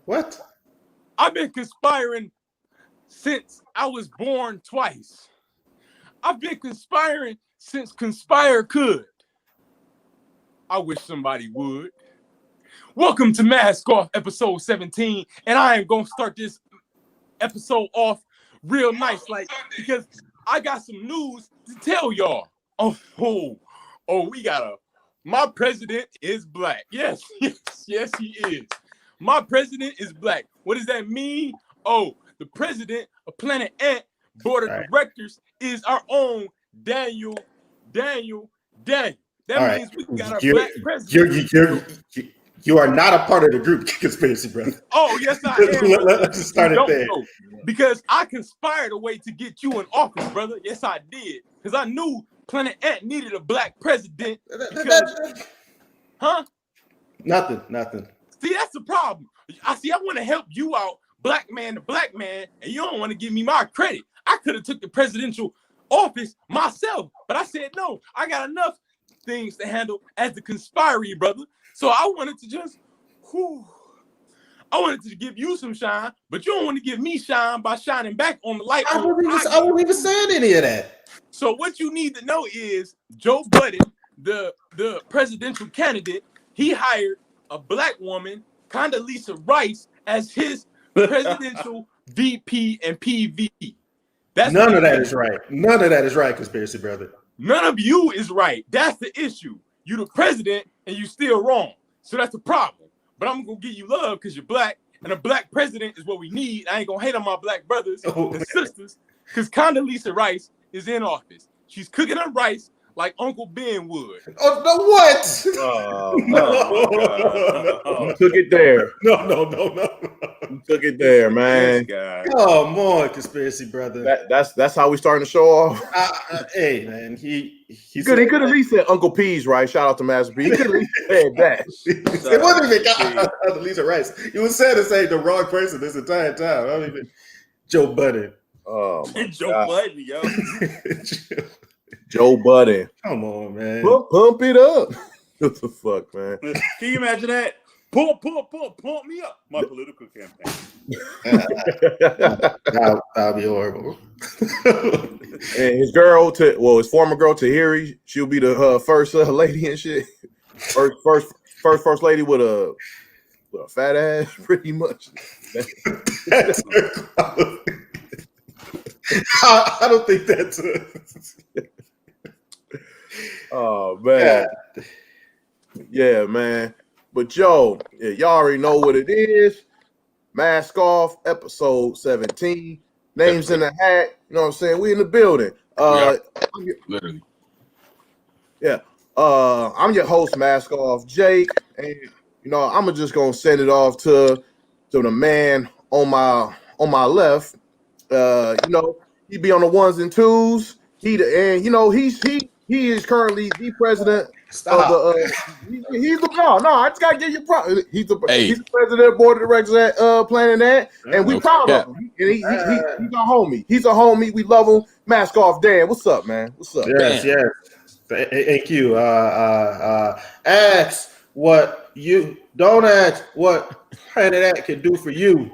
What? I've been conspiring since I was born twice. I've been conspiring since conspire could. I wish somebody would. Welcome to Mask Off episode 17, and I am gonna start this episode off real nice, because I got some news to tell y'all. We got my president is black. Yes, he is. My president is black. What does that mean? Oh, the president of Planet Ant board of directors is our own Daniel. That means we got a black president. You are not a part of the group, conspiracy brother. Oh, yes, I am. Let's just start it there. Because I conspired a way to get you in office, brother. Yes, I did. Because I knew Planet Ant needed a black president. Nothing. See, that's the problem. I want to help you out, black man to black man, and you don't want to give me my credit. I could have took the presidential office myself, but I said no. I got enough things to handle as the conspiree, brother. So I wanted to just, I wanted to give you some shine, but you don't want to give me shine by shining back on the light. I wasn't even saying any of that. So what you need to know is Joe Budden, the presidential candidate, he hired a black woman, Condoleezza Rice, as his presidential VP and PV. None of that is right. None of that is right, conspiracy brother. None of you is right. That's the issue. You the president and you still wrong. So that's the problem. But I'm gonna give you love because you're black, and a black president is what we need. I ain't gonna hate on my black brothers and sisters because Condoleezza Rice is in office. She's cooking her rice like Uncle Ben would. Oh, no, what? You took it there. No. You took it there, man. Come on, conspiracy brother. That's how we starting to show off. Hey, man, he could at least say Uncle P's right. Shout out to Master P. He could at least said that. It wasn't even Condoleezza Rice. You was saying to say the wrong person this entire time. I don't even Joe Budden. Oh, Joe Budden, yo. Joe Budden. Come on, man. Pump it up. What the fuck, man? Can you imagine that? Pump me up. My political campaign. That'll be horrible. And his former girl Tahiri, she'll be the first lady and shit. First lady with a fat ass, pretty much. I don't think that's Oh man. Yeah, man. But y'all already know what it is. Mask Off, episode 17. Names in the hat. You know what I'm saying? We in the building. Literally. Yeah. I'm your host, Mask Off, Jake. And I'm just gonna send it off to the man on my left. He be on the ones and twos. He is currently the president of the. He's the I just gotta give you props. He's the president of the board of directors at Planet Ant, and we proud of him. And he's a homie. He's a homie. We love him. Mask Off, Dan. What's up, man? What's up? Yes. Thank you. Ask what you don't ask what Planet Ant can do for you.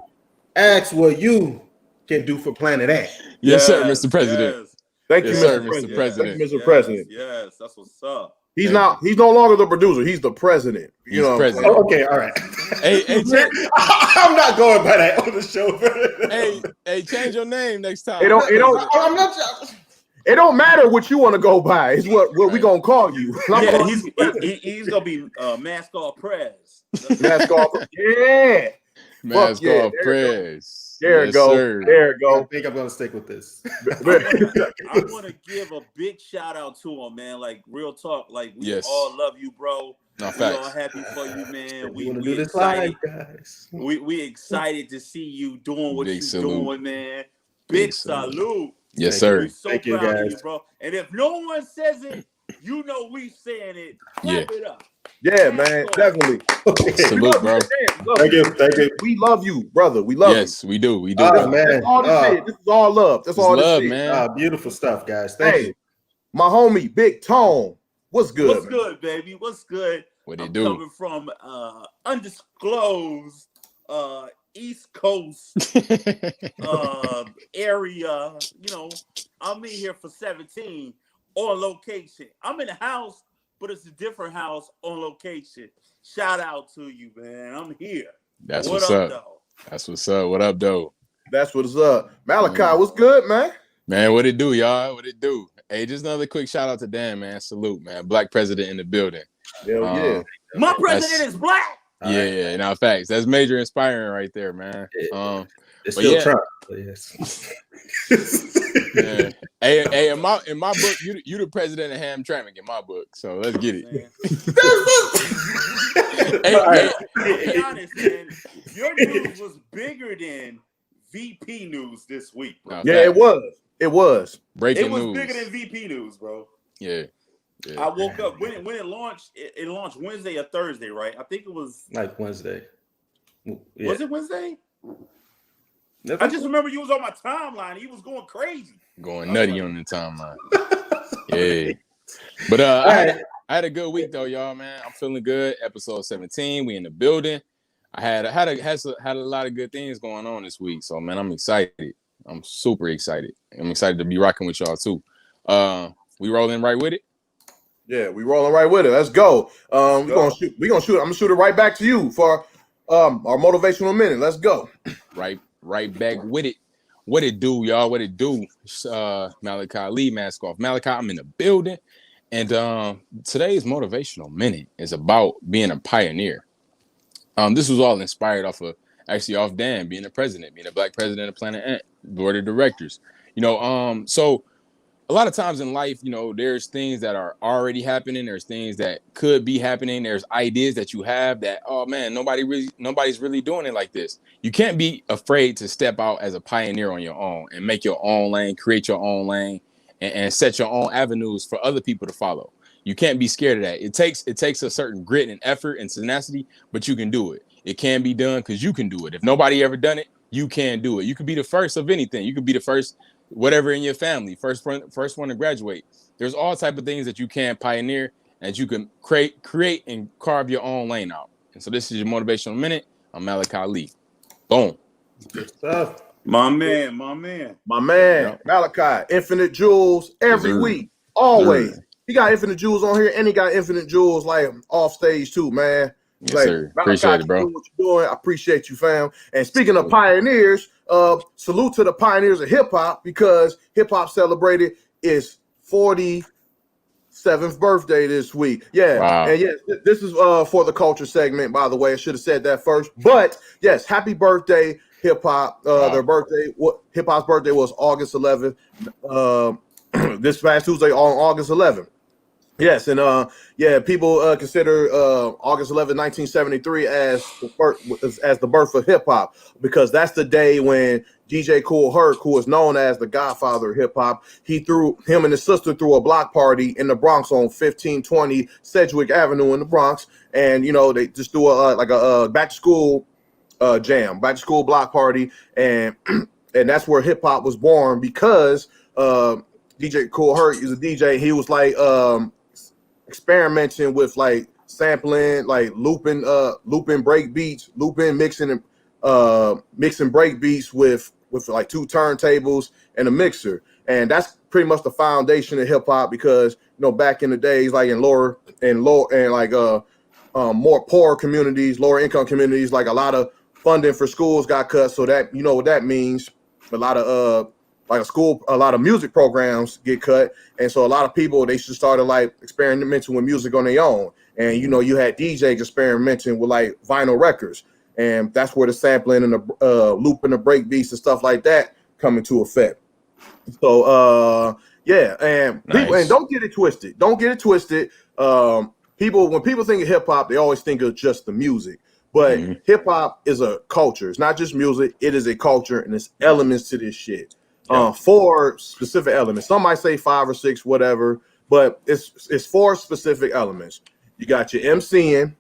Ask what you can do for Planet Ant. Yes, sir, Mr. President. Yes. Thank you, Mr. President. Thank you, Mr. President. Yes, that's what's up. He's no longer the producer. He's the president. President. Oh, okay, all right. Hey, I'm not going by that on the show. hey, change your name next time. I'm not. It don't matter what you want to go by. It's what we gonna call you. He's gonna be Mask Off Prez. Mask Off. Yeah. Mask Off Prez. There you go. Sir. There you go. I think I'm gonna stick with this. I want to give a big shout out to him, man. Like real talk. Like we all love you, bro. No, we all happy for you, man. We want to do this excited. live, guys. We excited to see you doing what you're doing, man. Big salute. Yes, sir. We're so Thank you, proud of guys. you, bro. And if no one says it, you know we saying it. Clap it up. Yeah, man, definitely. Salute, bro. Thank you. We love you, brother. We love you. Yes, we do. We do. Man. That's all this is. This is all love. That's all love, this is. man. Beautiful stuff, guys. Thank you. My homie, Big Tone. What's good? What's good, baby? What's good? What he I'm do? coming from undisclosed East Coast area. You know, I'm in here for 17 on location. I'm in the house, but it's a different house on location. Shout out to you, man. I'm here. That's what's up. Though? That's what's up. What up, though? That's what's up. Malachi, what's good, man? Man, what it do, y'all? What it do? Hey, just another quick shout out to Dan, man. Salute, man. Black president in the building. Hell yeah. My president is black. Yeah, no, facts. That's major inspiring right there, man. It's still Trump. Yes. Yeah. Hey, in my book, you the president of Hamtramck in my book. So let's get it. Be honest, man. Your news was bigger than VP news this week, bro. Yeah, it was. It was breaking news. It was bigger than VP news, bro. Yeah. I woke up when it launched. It launched Wednesday or Thursday, right? I think it was like Wednesday. Yeah. Was it Wednesday? I just remember you was on my timeline. He was going crazy, going nutty on the timeline. Yeah, but I had a good week though, y'all. Man, I'm feeling good. Episode 17, we in the building. I had a lot of good things going on this week, so man, I'm excited. I'm super excited. I'm excited to be rocking with y'all too. We rolling right with it. Yeah, we rolling right with it. Let's go. We're gonna shoot. I'm gonna shoot it right back to you for our motivational minute. Let's go. Right back with it. What it do, y'all? What it do? Malachi Lee, mask off. Malachi, I'm in the building, and today's motivational minute is about being a pioneer. This was all inspired off Dan being a president, being a black president of Planet Ant board of directors. You know, so. A lot of times in life, you know, there's things that are already happening. There's things that could be happening. There's ideas that you have that, oh man, nobody's really doing it like this. You can't be afraid to step out as a pioneer on your own and make your own lane, create your own lane, and set your own avenues for other people to follow. You can't be scared of that. It takes a certain grit and effort and tenacity, but you can do it. It can be done because you can do it. If nobody ever done it, you can do it. You could be the first of anything. You could be the first. Whatever in your family, first one to graduate. There's all type of things that you can pioneer and you can create and carve your own lane out. And so this is your motivational minute. I'm Malachi Lee. Boom. Good stuff. My man. Yeah. Malachi, Infinite Jewels every week. Always. He got Infinite Jewels on here and he got Infinite Jewels like off stage too, man. Yes, like, sir. Appreciate it, bro. What you're doing. I appreciate you, fam. And speaking of pioneers, salute to the pioneers of hip hop because hip hop celebrated its 47th birthday this week. Yeah. Wow. And yes, this is for the culture segment, by the way. I should have said that first. But yes, happy birthday, hip hop. Wow. Hip hop's birthday was August 11th. This past Tuesday on August 11th. Yes, and people consider August 11, 1973 as the birth of hip hop because that's the day when DJ Kool Herc, who is known as the Godfather of hip hop, him and his sister threw a block party in the Bronx on 1520 Sedgwick Avenue in the Bronx, and you know they just threw a back to school jam, back to school block party, and that's where hip hop was born because DJ Kool Herc is a DJ. He was like experimenting with like sampling, like looping break beats, mixing break beats with like two turntables and a mixer, and that's pretty much the foundation of hip hop because you know back in the days like in lower more poor communities, lower income communities, like a lot of funding for schools got cut, so that you know what that means. A lot of a lot of music programs get cut, and so a lot of people they just started like experimenting with music on their own. And you know, you had DJs experimenting with like vinyl records, and that's where the sampling and the looping the break beats and stuff like that come into effect. So and nice. People, and don't get it twisted. When people think of hip hop, they always think of just the music. But hip hop is a culture. It's not just music. It is a culture, and it's elements to this shit. 4 specific elements. Some might say 5 or 6, whatever, but it's 4 specific elements. You got your MCing,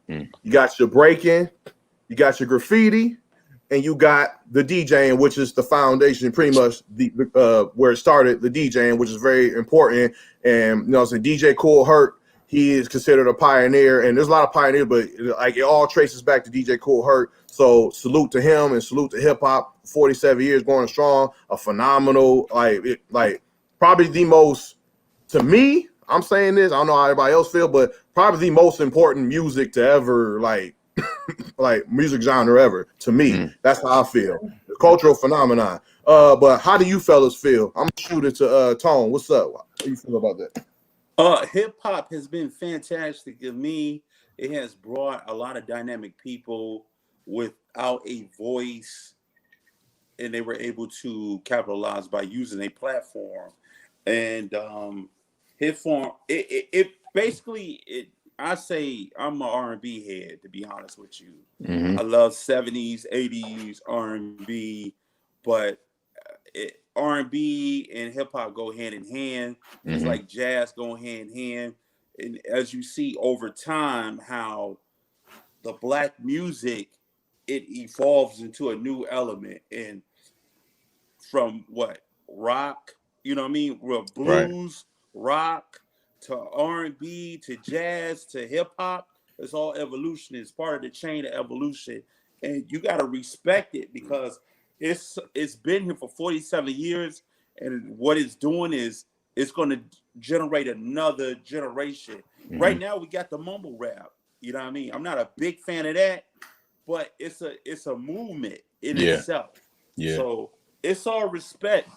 you got your breaking, you got your graffiti, and you got the DJing, which is the foundation, pretty much where it started, the DJing, which is very important. And you know, so DJ Kool Herc, he is considered a pioneer, and there's a lot of pioneers, but like it all traces back to DJ Kool Herc. So salute to him and salute to hip hop. 47 years going strong, a phenomenal, like probably the most, to me, I'm saying this, I don't know how everybody else feel, but probably the most important music to ever like music genre ever to me. That's how I feel. The cultural phenomenon. But how do you fellas feel? I'm gonna shoot it to Tone. What's up? How do you feel about that? Hip hop has been fantastic to me. It has brought a lot of dynamic people without a voice, and they were able to capitalize by using a platform. And hip form, it basically, I say I'm an R&B head, to be honest with you. I love 70s, 80s R&B, but R&B and hip hop go hand in hand. It's like jazz go hand in hand. And as you see over time, how the black music, it evolves into a new element. And from what rock, you know what I mean? Well, blues, rock, to R&B, to jazz, to hip hop. It's all evolution. It's part of the chain of evolution. And you got to respect it because it's been here for 47 years, and what it's doing is it's going to generate another generation. Right now, we got the mumble rap. You know what I mean? I'm not a big fan of that, but it's a movement in itself. Yeah. So it's all respect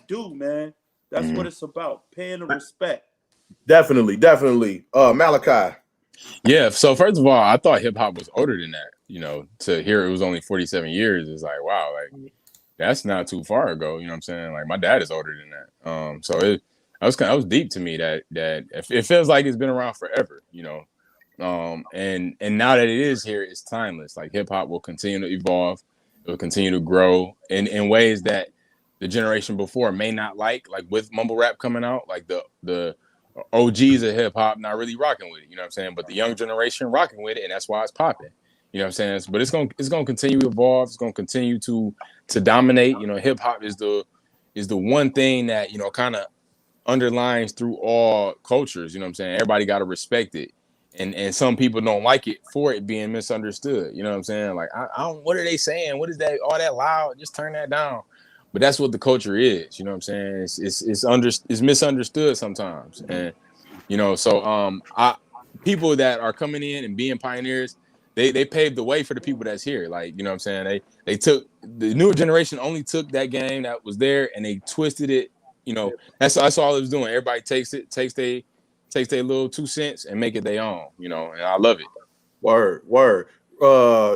due, man. That's what it's about, paying the respect. Definitely. Malachi. Yeah. So first of all, I thought hip hop was older than that. You know, to hear it was only 47 years is like, wow, like that's not too far ago. You know what I'm saying? Like my dad is older than that. So that was deep to me that it feels like it's been around forever. You know, and now that it is here, it's timeless. Like hip hop will continue to evolve. It will continue to grow in ways that the generation before may not like with mumble rap coming out, like the OGs of hip hop not really rocking with it, you know what I'm saying? But the young generation rocking with it, and that's why it's popping. You know what I'm saying? But it's gonna continue to evolve. It's gonna continue to dominate. You know, hip hop is the one thing that, you know, kind of underlines through all cultures. You know what I'm saying? Everybody got to respect it, and some people don't like it for it being misunderstood. You know what I'm saying? Like I don't. What are they saying? What is that? All that loud? Just turn that down. But that's what the culture is. You know what I'm saying? It's misunderstood sometimes, and you know. So people that are coming in and being pioneers, they paved the way for the people that's here. Like, you know what I'm saying? They took the newer generation only took that game that was there and they twisted it. You know, that's all it was doing. Everybody takes their little 2 cents and make it their own. You know, and I love it. Word.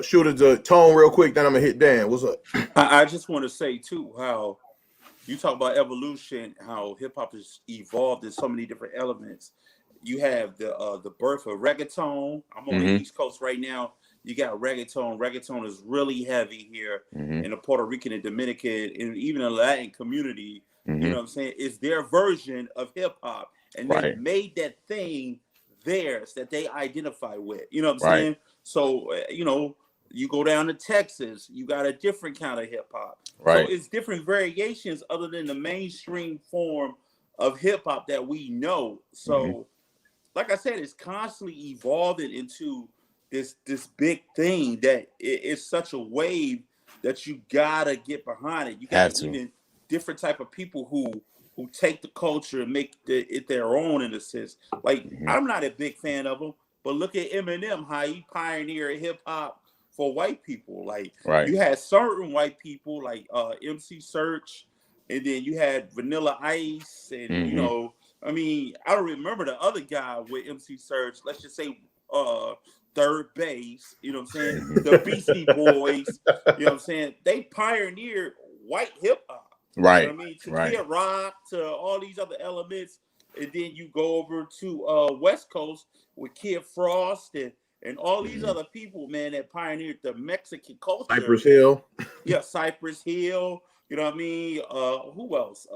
Shoot it to Tone real quick, then I'm gonna hit Dan. What's up? I just want to say too how you talk about evolution, how hip hop has evolved in so many different elements. You have the birth of reggaeton. I'm on the East Coast right now. You got reggaeton. Reggaeton is really heavy here in the Puerto Rican and Dominican and even the Latin community. You know what I'm saying? It's their version of hip hop, and they made that thing theirs that they identify with. You know what I'm saying? So you know, you go down to Texas, you got a different kind of hip hop. So it's different variations other than the mainstream form of hip hop that we know. So like I said, it's constantly evolving into this big thing that it's such a wave that you gotta get behind it. You got even different type of people who take the culture and make it their own in a sense. Like I'm not a big fan of them, but look at Eminem, how he pioneered hip hop for white people. Like you had certain white people like MC Search, and then you had Vanilla Ice, and you know, I mean, I don't remember the other guy with MC Search. Let's just say Third Base, you know what I'm saying? The Beastie Boys, you know what I'm saying? They pioneered white hip hop. Right. You know what I mean? To Kid Rock, to all these other elements. And then you go over to West Coast with Kid Frost and all these other people, man, that pioneered the Mexican culture. Cypress Hill. Yeah, Cypress Hill. You know what I mean? Who else?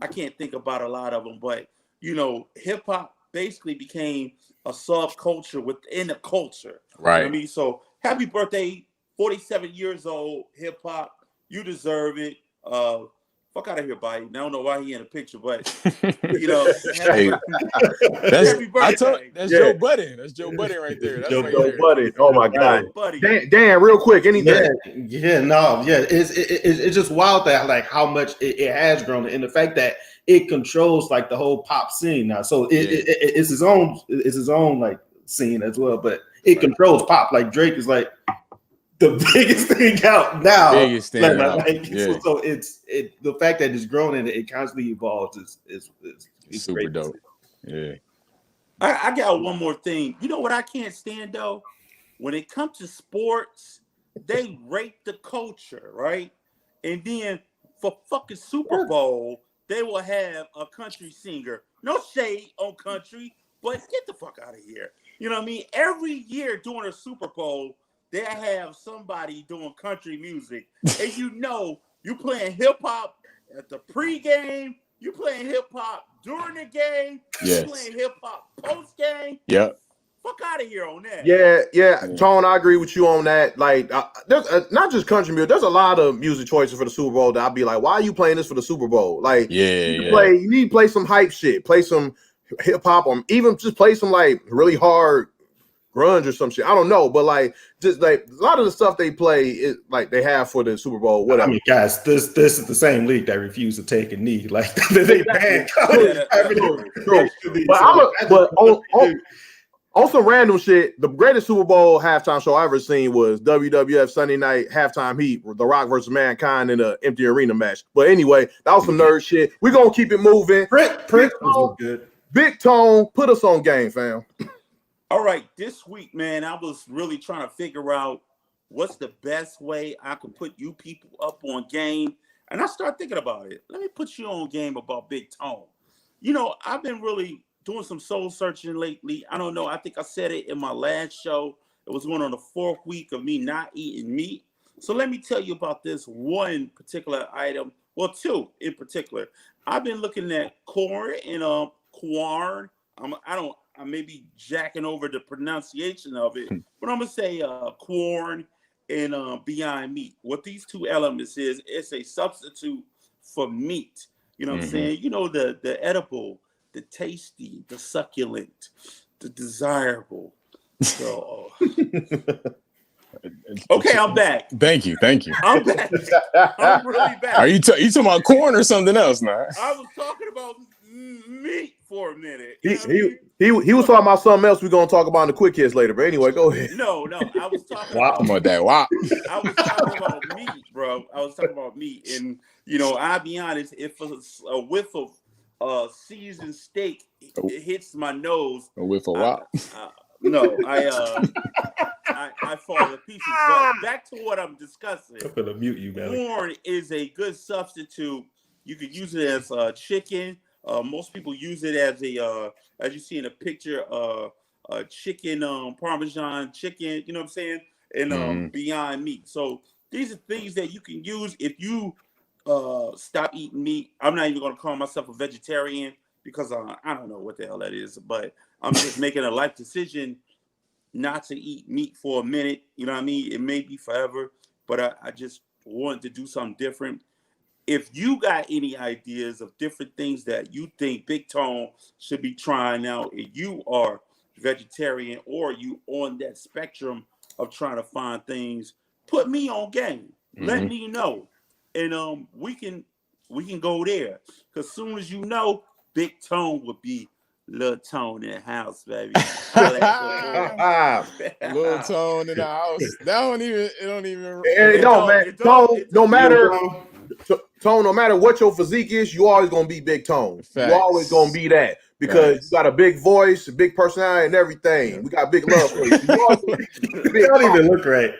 I can't think about a lot of them, but you know, hip hop basically became a subculture within a culture. Right. You know what I mean? So happy birthday, 47 years old, hip hop. You deserve it. Fuck out of here, Biden. I don't know why he in the picture, but you know, Hey, that's happy birthday. that's Yeah. Joe Budden. That's Joe Budden right there. That's Joe right Joe there. Budden. Oh my God. buddy. Dan, real quick, anything. It's just wild that like how much it has grown, and the fact that it controls like the whole pop scene now. So it's his own like scene as well, but it controls pop. Like Drake is like the biggest thing out now. Biggest thing out. So it's the fact that it's grown and it constantly evolves is super great. dope. Yeah. I got one more thing. You know what I can't stand though? When it comes to sports, they rape the culture, right? And then for fucking Super Bowl, they will have a country singer. No shade on country, but get the fuck out of here. You know what I mean? Every year during a Super Bowl, they have somebody doing country music. And you know, you playing hip hop at the pregame, you playing hip hop during the game, you playing hip hop post game. Yep. Fuck out of here on that. Yeah. Tone, I agree with you on that. Like, there's not just country music. There's a lot of music choices for the Super Bowl that I'd be like, why are you playing this for the Super Bowl? Like, you need to play some hype shit, play some hip hop, or even just play some like really hard grunge or some shit. I don't know, but like, just like a lot of the stuff they play is like they have for the Super Bowl. Whatever. I mean, guys, this is the same league that refused to take a knee. Like they banned. But on some random shit, the greatest Super Bowl halftime show I ever seen was WWF Sunday Night Halftime Heat, The Rock versus Mankind in an empty arena match. But anyway, that was some nerd shit. We're gonna keep it moving. Print was good. Big Tone, put us on game, fam. All right, this week, man, I was really trying to figure out what's the best way I could put you people up on game. And I started thinking about it. Let me put you on game about Big Tone. You know, I've been really doing some soul searching lately. I don't know. I think I said it in my last show. It was going on the 4th week of me not eating meat. So let me tell you about this one particular item. Well, 2 in particular. I've been looking at corn and corn. I may be jacking over the pronunciation of it, but I'm gonna say corn and Beyond Meat. What these 2 elements is, it's a substitute for meat. You know what I'm saying? You know, the edible, the tasty, the succulent, the desirable. So, okay, I'm back. Thank you. I'm back. I'm really back. Are you talking about corn or something else now? I was talking about meat for a minute. He was talking about something else we're gonna talk about in the quick hits later. But anyway, go ahead. No, I was talking about that. Wow. I was talking about meat, bro. I was talking about meat, and you know, I'll be honest. If a whiff of seasoned steak it hits my nose, a whiff of what? I fall to pieces. But back to what I'm discussing. I'm gonna mute you, man. Corn is a good substitute. You could use it as chicken. Most people use it as as you see in a picture, chicken, Parmesan chicken. You know what I'm saying? And Beyond Meat. So these are things that you can use if you stop eating meat. I'm not even going to call myself a vegetarian because I don't know what the hell that is, but I'm just making a life decision not to eat meat for a minute. You know what I mean? It may be forever, but I just wanted to do something different. If you got any ideas of different things that you think Big Tone should be trying out, if you are vegetarian or you on that spectrum of trying to find things, put me on game. Let me know. And we can go there. Because soon as you know, Big Tone would be Lil Tone in the house, baby. Lil Tone in the house. Tone, no matter what your physique is, you always gonna be Big Tone. Facts. You always gonna be that because you got a big voice, a big personality, and everything. We got big love for you. You don't even look right.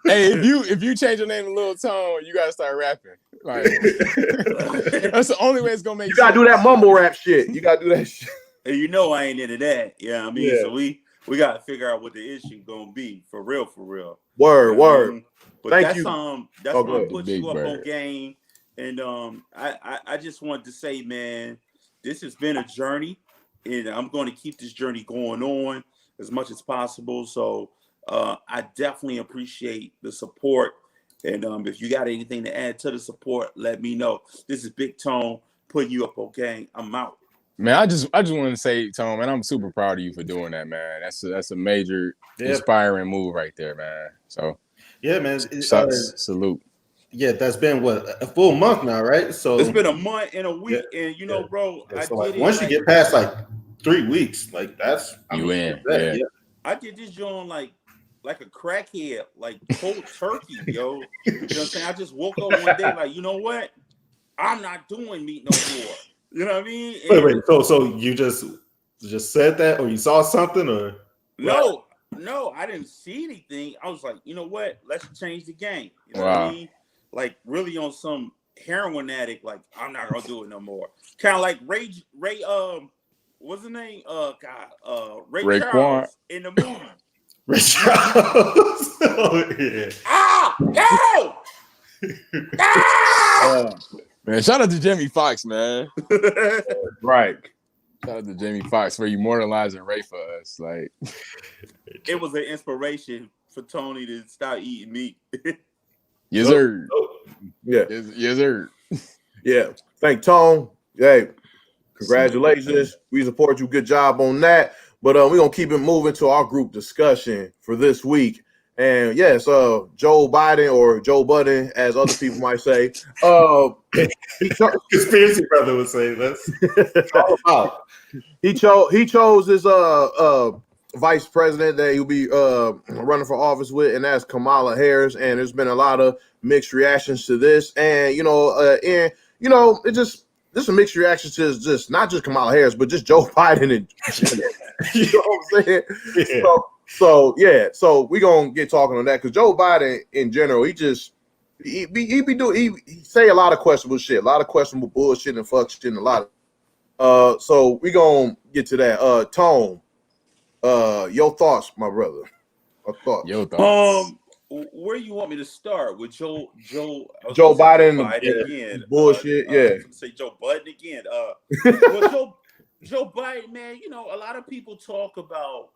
Hey, if you change your name to Lil Tone, you gotta start rapping. Like that's the only way it's gonna make. You gotta do that mumble rap shit. You gotta do that shit. And you know I ain't into that. Yeah, I mean, so we gotta figure out what the issue gonna be for real. Word. But Thank you. That's gonna put you up on game. And I just wanted to say, man, this has been a journey, and I'm going to keep this journey going on as much as possible. So I definitely appreciate the support And if you got anything to add to the support, let me know. This is Big Tone putting you up on game. I'm out. Man, I just want to say, Tom, man, I'm super proud of you for doing that, man. That's a major inspiring move right there, man. So yeah, man. Salute. Yeah, that's been what, a full month now, right? So it's been a month and a week, and you know, bro, I so did it. Once you get past like 3 weeks, like that's in. I did this joint like a crackhead, like cold turkey, yo. You know what I'm saying? I just woke up one day like, you know what? I'm not doing meat no more. You know what I mean? And wait. So you just said that, or you saw something, or no, I didn't see anything. I was like, you know what? Let's change the game. You know what I mean? Like really on some heroin addict. Like I'm not gonna do it no more. Kind of like Ray. What's the name? Ray Charles in the movie. Ray Charles. Oh yeah. Ah, no. Man, shout out to Jamie Foxx, man. Right. Shout out to Jamie Foxx for immortalizing Ray for us. Like, it was an inspiration for Tony to stop eating meat. Yes, sir. Yeah. Yes, sir. Yeah. Thank Tone. Hey, congratulations. We support you. Good job on that. But we're going to keep it moving to our group discussion for this week. And yes, Joe Biden, or Joe Budden, as other people might say, conspiracy brother would say that's all about. He chose his vice president that he'll be running for office with, and that's Kamala Harris. And there's been a lot of mixed reactions to this, and it just there's some mixed reactions to just not just Kamala Harris, but just Joe Biden and you know what I'm saying? Yeah. So we're gonna get talking on that because Joe Biden in general, he say a lot of questionable shit, a lot of questionable bullshit and fuck shit, and a lot of so we gonna get to that. Tone, your thoughts, my brother. Your thoughts. Where you want me to start with Joe Biden again? Bullshit, I was gonna say Joe Budden again. Well, Joe Biden, man, you know, a lot of people talk about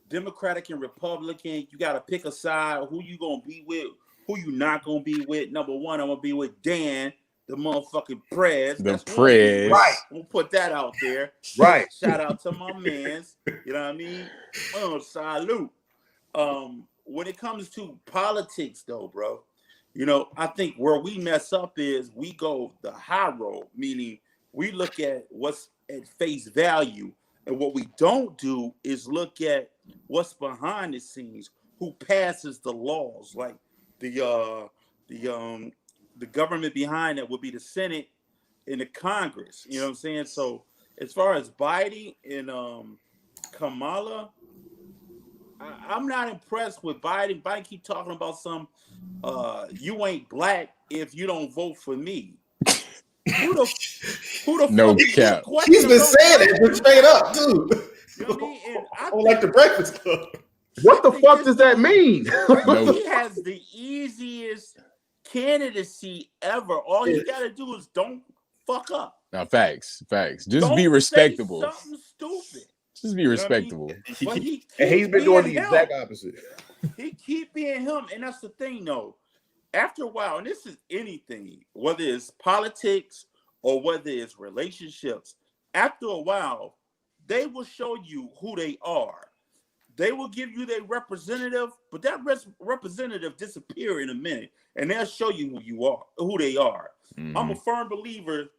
Democratic and Republican. You got to pick a side. Who you gonna be with? Who you not gonna be with? Number one, I'm gonna be with Dan, the motherfucking Prez. The Prez. Right. We'll put that out there. Right. Shout out to my mans. You know what I mean? Salute. When it comes to politics, though, bro, you know, I think where we mess up is we go the high road, meaning we look at what's at face value, and what we don't do is look at what's behind the scenes, who passes the laws, like the government behind that would be the Senate and the Congress. You know what I'm saying? So as far as Biden and Kamala, I'm not impressed with Biden. Biden keep talking about some you ain't black if you don't vote for me. Who the no fuck cap. He's been saying it straight up, too. You know what I mean? And I like the Breakfast Club. What the fuck does that mean? He has the easiest candidacy ever. All you gotta do is don't fuck up. Now, facts. Just don't be respectable. Say something stupid. Just be respectable. I mean? And he's been doing the exact opposite. He keep being him, and that's the thing, though. After a while, and this is anything, whether it's politics or whether it's relationships, after a while, they will show you who they are. They will give you their representative, but that representative disappear in a minute, and they'll show you who they are. Mm-hmm. I'm a firm believer.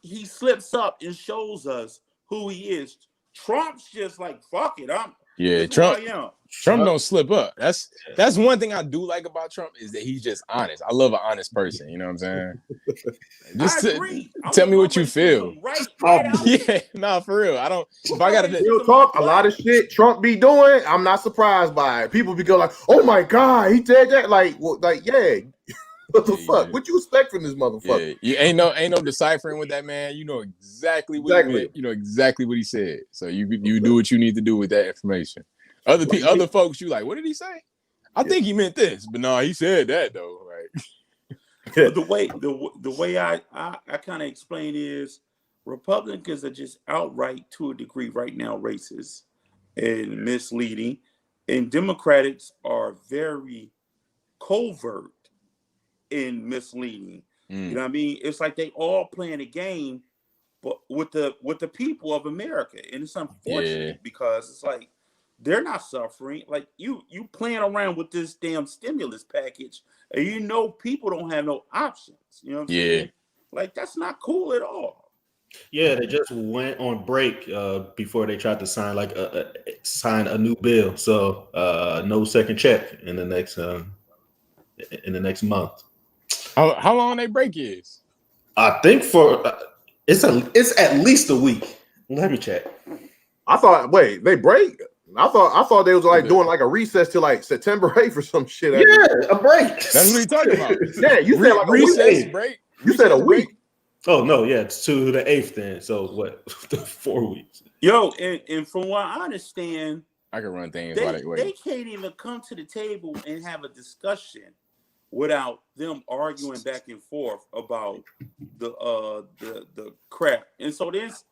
He slips up and shows us who he is. Trump's just like, fuck it. Trump don't slip up. That's one thing I do like about Trump is that he's just honest. I love an honest person. You know what I'm saying? Just tell me what you feel. Yeah, no, for real. I don't. If I gotta real talk, a lot of shit Trump be doing, I'm not surprised by it. People be going like, "Oh my god, he did that!" Like, yeah. What the fuck? What you expect from this motherfucker? Yeah, ain't no deciphering with that man. You know exactly what he meant. You know exactly what he said. So you do what you need to do with that information. Other folks, you like, what did he say? I think he meant this, but no, he said that though, right? The way I kind of explain is Republicans are just outright, to a degree right now, racist and misleading, and Democrats are very covert and misleading. You know what I mean? It's like they all playing a game, but with the people of America, and it's unfortunate because it's like they're not suffering. Like you playing around with this damn stimulus package, and you know people don't have no options. You know what I'm saying? Like that's not cool at all. Yeah, they just went on break before they tried to sign sign a new bill. So no second check in the next month. How long they break is? I think for it's at least a week. Let me check. I thought. Wait, they break? I thought they was like doing like a recess to like September 8th or some shit. Yeah, a break. That's what we talking about. Yeah, you said like recess a week. break. You said a week. Oh no, yeah, it's to the 8th then. So what? 4 weeks. Yo, and from what I understand, I can run things they can't even come to the table and have a discussion without them arguing back and forth about the crap. And so this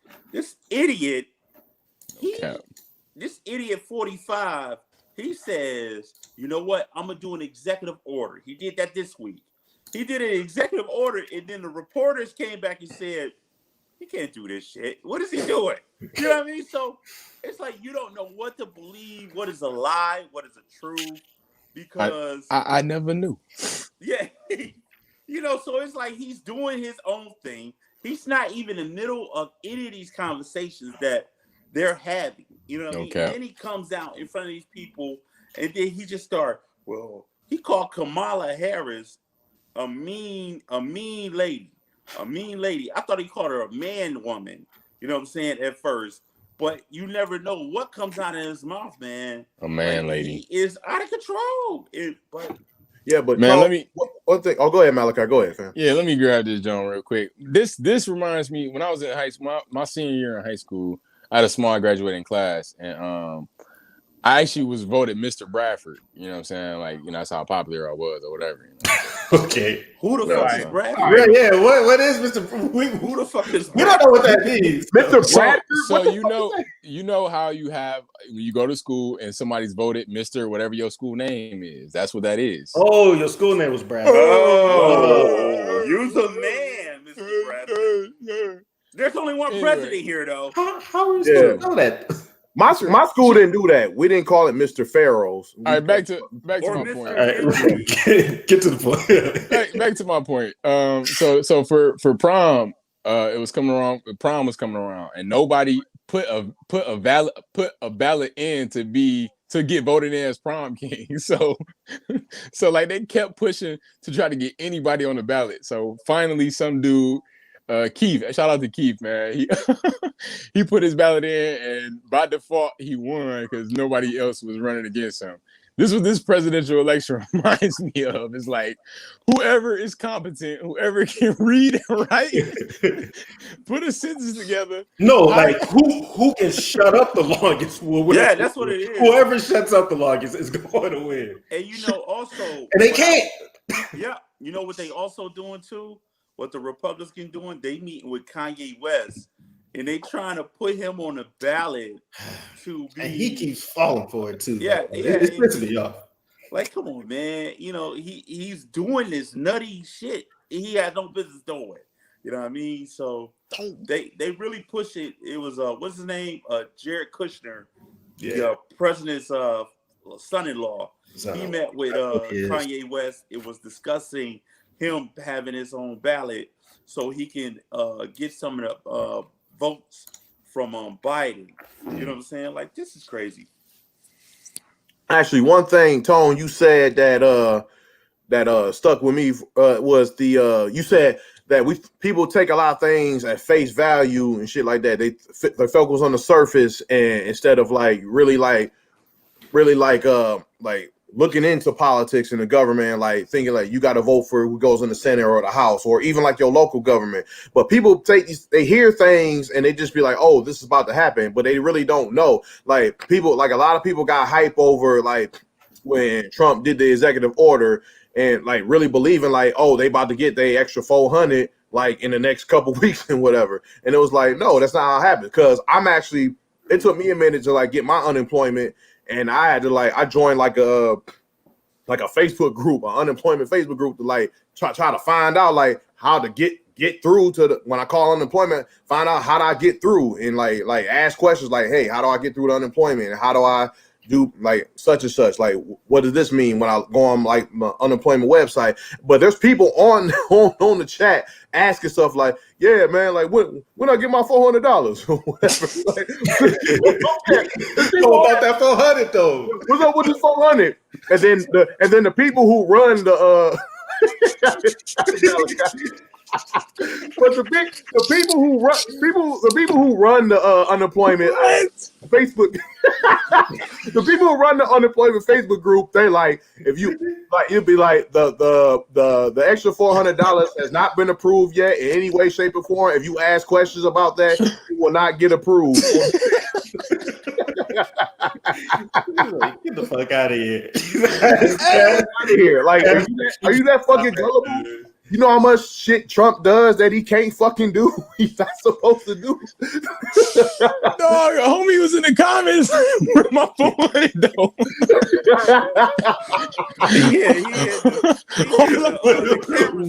idiot, this idiot 45, he says, you know what? I'm gonna do an executive order. He did that this week. He did an executive order, and then the reporters came back and said, "He can't do this shit. What is he doing?" You know what I mean? So it's like you don't know what to believe, what is a lie, what is a truth, because I never knew. Yeah, you know. So it's like he's doing his own thing. He's not even in the middle of any of these conversations that they're having. You know what I mean? And then he comes out in front of these people, and then he just start. Well, he called Kamala Harris a mean lady. A mean lady. I thought he called her a man woman. You know what I'm saying at first, but you never know what comes out of his mouth, man. A man lady. He is out of control. But man, let me. One thing. Oh, go ahead, Malachi. Go ahead, fam. Yeah, let me grab this John real quick. This reminds me when I was in high school, my senior year in high school. I had a small graduating class, and I actually was voted Mr. Bradford. You know what I'm saying? Like, you know, that's how popular I was or whatever. You know? Okay. Who the fuck is Bradford? Yeah. What is Mr. Who the fuck is Bradford? We don't know what that means. Mr. Bradford. So you know how you have when you go to school and somebody's voted Mr. whatever your school name is. That's what that is. Oh, your school name was Bradford. Oh, you're the man, Mr. Bradford. There's only one president here, though. How are you supposed to know that? My school didn't do that. We didn't call it Mr. Pharaohs. All right, back to my point. All right, get to the point. back to my point. So for prom, it was coming around. Prom was coming around, and nobody put a ballot in to get voted in as prom king. So like they kept pushing to try to get anybody on the ballot. So finally, some dude. Keith, shout out to Keith, man. He put his ballot in, and by default, he won because nobody else was running against him. This is what this presidential election reminds me of. It's like whoever is competent, whoever can read and write, put a sentence together. No, like who can shut up the longest? Yeah, that's what it is. Whoever shuts up the longest is going to win. And you know, also, and they can't. Yeah, you know what they also doing too. What the Republicans doing? They meeting with Kanye West, and they trying to put him on the ballot to be. And he keeps falling for it too. Yeah, it's pissing me off. Like, come on, man. You know he's doing this nutty shit. He had no business doing. You know what I mean? So they really push it. It was what's his name? Jared Kushner, the president's son-in-law. He met with Kanye West. It was discussing him having his own ballot so he can get some of the votes from Biden. You know what I'm saying? Like, this is crazy. Actually, one thing, Tone, you said that stuck with me was you said that people take a lot of things at face value and shit like that. They focus on the surface and instead of really looking into politics and the government, like thinking like you got to vote for who goes in the Senate or the House or even like your local government. But people they hear things and they just be like, oh, this is about to happen, but they really don't know. Like people, like a lot of people got hype over like when Trump did the executive order and like really believing like, oh, they about to get their extra 400 like in the next couple weeks and whatever. And it was like, no, that's not how it happened. Because it took me a minute to like get my unemployment. And I had to I joined like a like a Facebook group, an unemployment Facebook group to like try to find out like how to get through to the when I call unemployment, find out how do I get through and like ask questions like, hey, how do I get through the unemployment? How do I do like such and such? Like, what does this mean when I go on like my unemployment website? But there's people on the chat asking stuff like, yeah, man, like when I get my $400 or whatever. Like, what about that 400 though? What's up with this 400? And then the people who run the but the people who run the unemployment Facebook the people who run the unemployment Facebook group, they like if you like it'd be like the extra $400 has not been approved yet in any way, shape, or form. If you ask questions about that, it will not get approved. Get the fuck out of here. Out of here. Like, are you that fucking gullible? You know how much shit Trump does that he can't fucking do? He's not supposed to do. Dog, a homie was in the comments. Where my $400 though?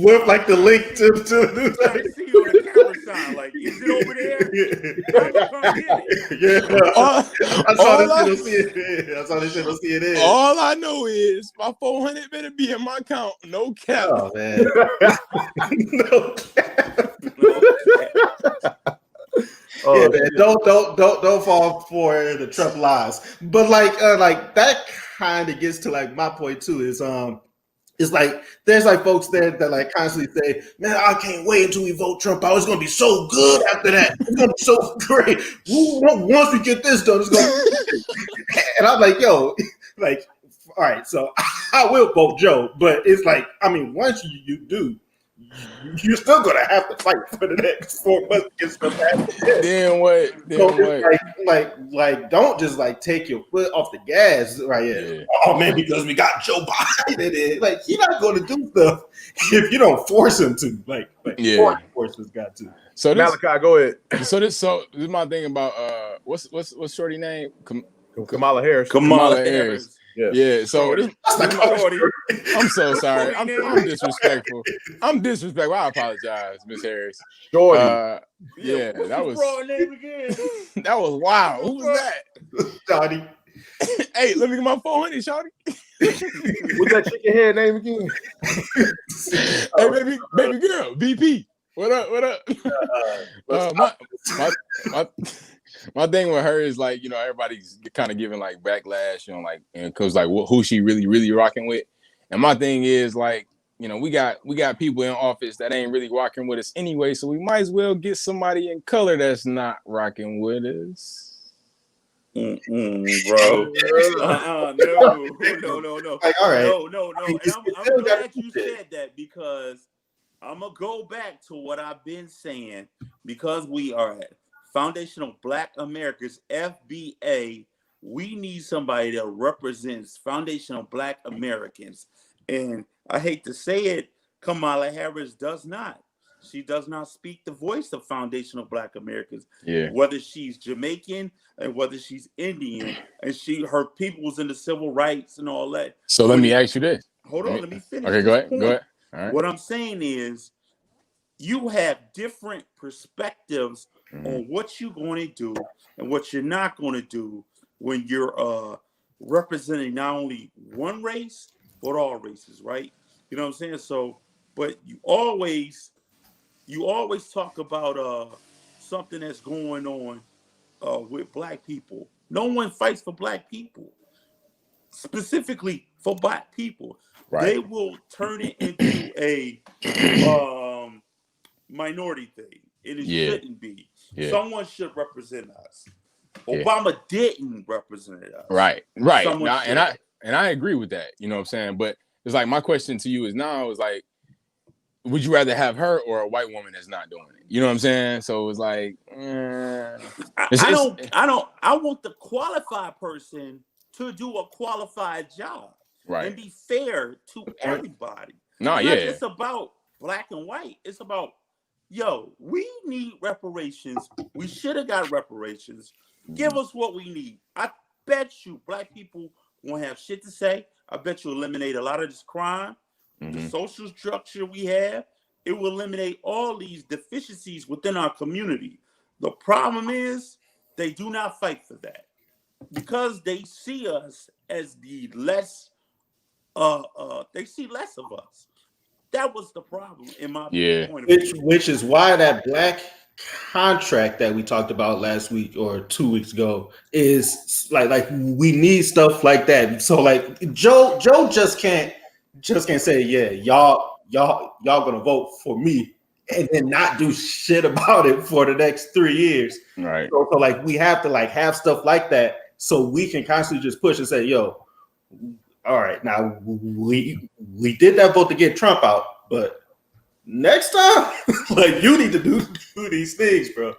With like the link to see on the camera sign, like, is it over there? I'm gonna get it. Yeah. I saw this shit on CNN. All I know is my 400 better be in my account. No cap. Oh man. No cap. Yeah, man. Don't fall for the Trump lies. But like that kind of gets to like my point too. It's like there's like folks there that like constantly say, "Man, I can't wait until we vote Trump out. It's gonna be so good after that. It's gonna be so great. Once we get this done, it's gonna." And I'm like, "Yo, like, all right, so I will vote Joe, but it's like, I mean, once you do." You're still gonna have to fight for the next 4 months to get stuff happening. Then what? Like, don't just like take your foot off the gas right here. Yeah. Oh man, because we got Joe Biden. Like, he's not going to do stuff if you don't force him to. Like force has got to. So this, Malachi, go ahead. So this is my thing about what's shorty name? Kamala Harris. Kamala Harris. Yeah. So I'm so sorry. I'm disrespectful. I apologize, Miss Harris. Shorty. Yeah, that was name again. That was wild. Who was that? Shawty. Hey, let me get my 400, Shawty. What's that chicken head name again? Hey, baby girl, VP. What up? My thing with her is like, you know, everybody's kind of giving like backlash, you know, like, and cause like who she really rocking with. And my thing is like, you know, we got people in office that ain't really rocking with us anyway, so we might as well get somebody in color that's not rocking with us. Bro. No. Like, all right. No. And I'm glad you said that because I'm gonna go back to what I've been saying because we are at Foundational Black Americans, FBA. We need somebody that represents Foundational Black Americans. And I hate to say it, Kamala Harris does not. She does not speak the voice of Foundational Black Americans. Yeah. Whether she's Jamaican and whether she's Indian, and her people was in the civil rights and all that. So let me ask you this. Hold on, let me finish. Okay, go ahead. All right. What I'm saying is you have different perspectives on what you're going to do and what you're not going to do when you're representing not only one race, but all races, right? You know what I'm saying? So, but you always talk about something that's going on with Black people. No one fights for Black people, specifically for Black people. Right. They will turn it into a minority thing. It shouldn't be. Yeah. Someone should represent us. Obama didn't represent us. Right. And I agree with that. You know what I'm saying? But it's like my question to you is now is like, would you rather have her or a white woman that's not doing it? You know what I'm saying? So it's like, I want the qualified person to do a qualified job, right? And be fair to everybody. It's about Black and white. It's about, we need reparations. We should have got reparations. Give us what we need. I bet you Black people won't have shit to say. I bet you eliminate a lot of this crime, Mm-hmm. the social structure we have. It will eliminate all these deficiencies within our community. The problem is they do not fight for that because they see us as the less. They see less of us. That was the problem in my point of view. Which is why that black contract that we talked about last week or 2 weeks ago is like we need stuff like that. So like Joe just can't say, yeah, y'all gonna vote for me and then not do shit about it for the next 3 years. Right. So like we have to like have stuff like that so we can constantly just push and say, yo, all right, now we did that vote to get Trump out, but next time, like you need to do these things, bro.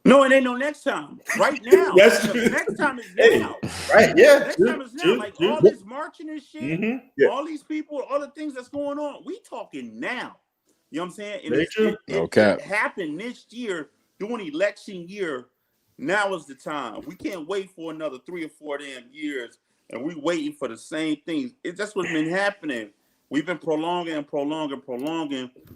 No, it ain't no next time. Right now. That's true. Next time is now. Right? Yeah. Next time is now. Like all this marching and shit, all these people, all the things that's going on, we talking now. You know what I'm saying? And it happened this year during election year. Now is the time. We can't wait for another 3 or 4 damn years, and we waiting for the same things. That's what's been happening. We've been prolonging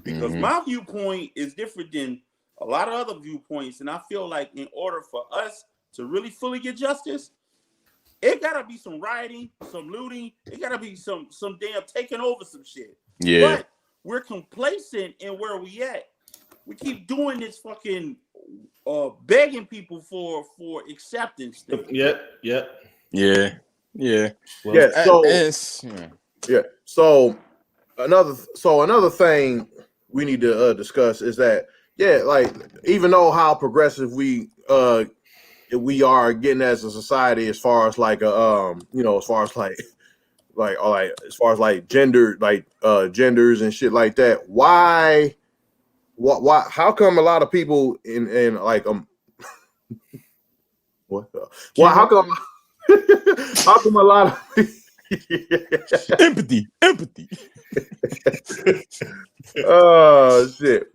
because my viewpoint is different than a lot of other viewpoints. And I feel like in order for us to really fully get justice, it gotta be some rioting, some looting, it gotta be some damn taking over some shit. Yeah. But we're complacent in where we at. We keep doing this fucking begging people for acceptance thing. Yeah. So another thing we need to discuss is that like even though how progressive we are getting as a society as far as like as far as like gender genders and shit like that, why how come a lot of people in like how come a lot of empathy. Oh shit!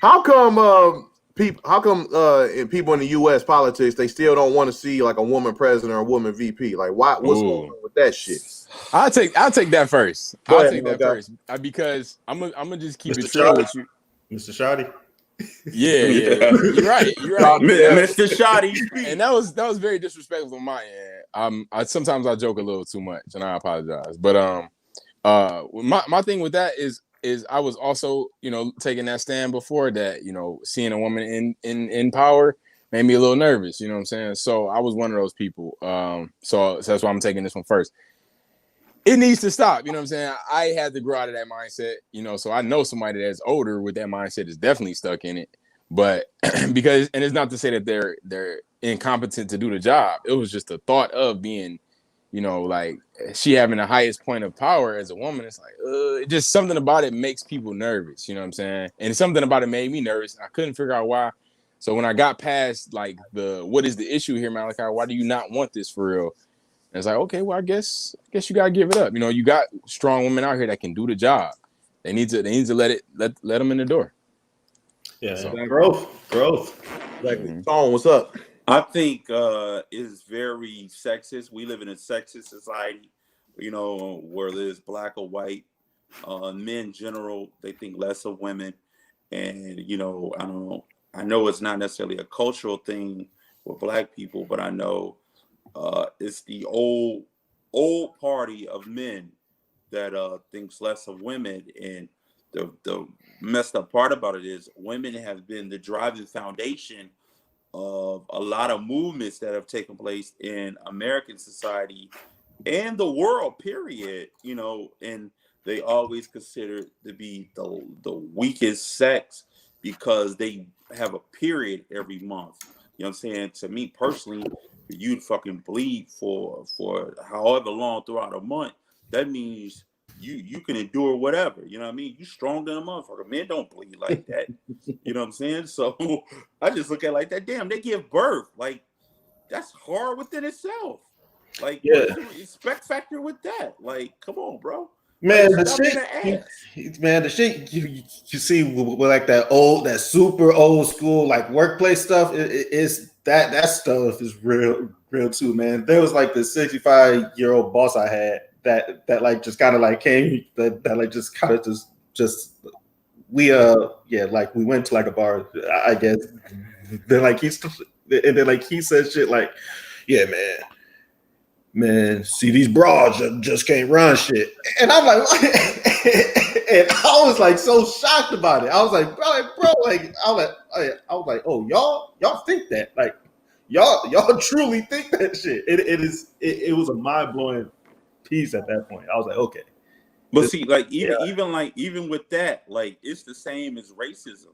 How come people in the U.S. politics they still don't want to see like a woman president or a woman VP? Like why? What's going on with that shit? I'll take that first. First because I'm gonna just keep it true with you, Mr. Shoddy. Yeah, you're right. Mr. Shoddy. And that was very disrespectful on my end. Sometimes I joke a little too much, and I apologize. But my thing with that is I was also taking that stand before that. Seeing a woman in power made me a little nervous. You know what I'm saying? So I was one of those people. So that's why I'm taking this one first. It needs to stop. You know what I'm saying? I had to grow out of that mindset, so I know somebody that's older with that mindset is definitely stuck in it. But because, and it's not to say that they're incompetent to do the job. It was just the thought of being, like she having the highest point of power as a woman. It's like, just something about it makes people nervous. You know what I'm saying? And something about it made me nervous. I couldn't figure out why. So when I got past like what is the issue here, Malachi? Why do you not want this for real? And it's like, okay, well, I guess you gotta give it up. You got strong women out here that can do the job. They need to let them in the door. Yeah, so, growth. Exactly. Tone, what's up? I think it's very sexist. We live in a sexist society, whether it's black or white. Men in general, they think less of women. And, I don't know. I know it's not necessarily a cultural thing with black people, but I know it's the old party of men that thinks less of women. And the messed up part about it is women have been the driving foundation of a lot of movements that have taken place in American society and the world, period. And they always considered to be the weakest sex because they have a period every month. You know what I'm saying? To me personally, you'd fucking bleed for however long throughout a month. That means you can endure whatever. You know what I mean? You strong than a motherfucker. Men don't bleed like that. You know what I'm saying? So I just look at it like that. Damn, they give birth. Like that's hard within itself. Like what's the respect factor with that? Like, come on, bro. Man, the shit you see with like that super old school like workplace stuff is that stuff is real too, man. There was like this 65-year-old boss I had that like just kind of like came that like just kind of just we like we went to like a bar, I guess. Then like he said shit like, yeah, man, see these broads just can't run shit. And I'm like, what? And I was like so shocked about it. I was like, bro, like I was like, oh, y'all think that? Like y'all truly think that shit. It was a mind-blowing piece at that point. I was like, okay. But see, like even with that, like it's the same as racism.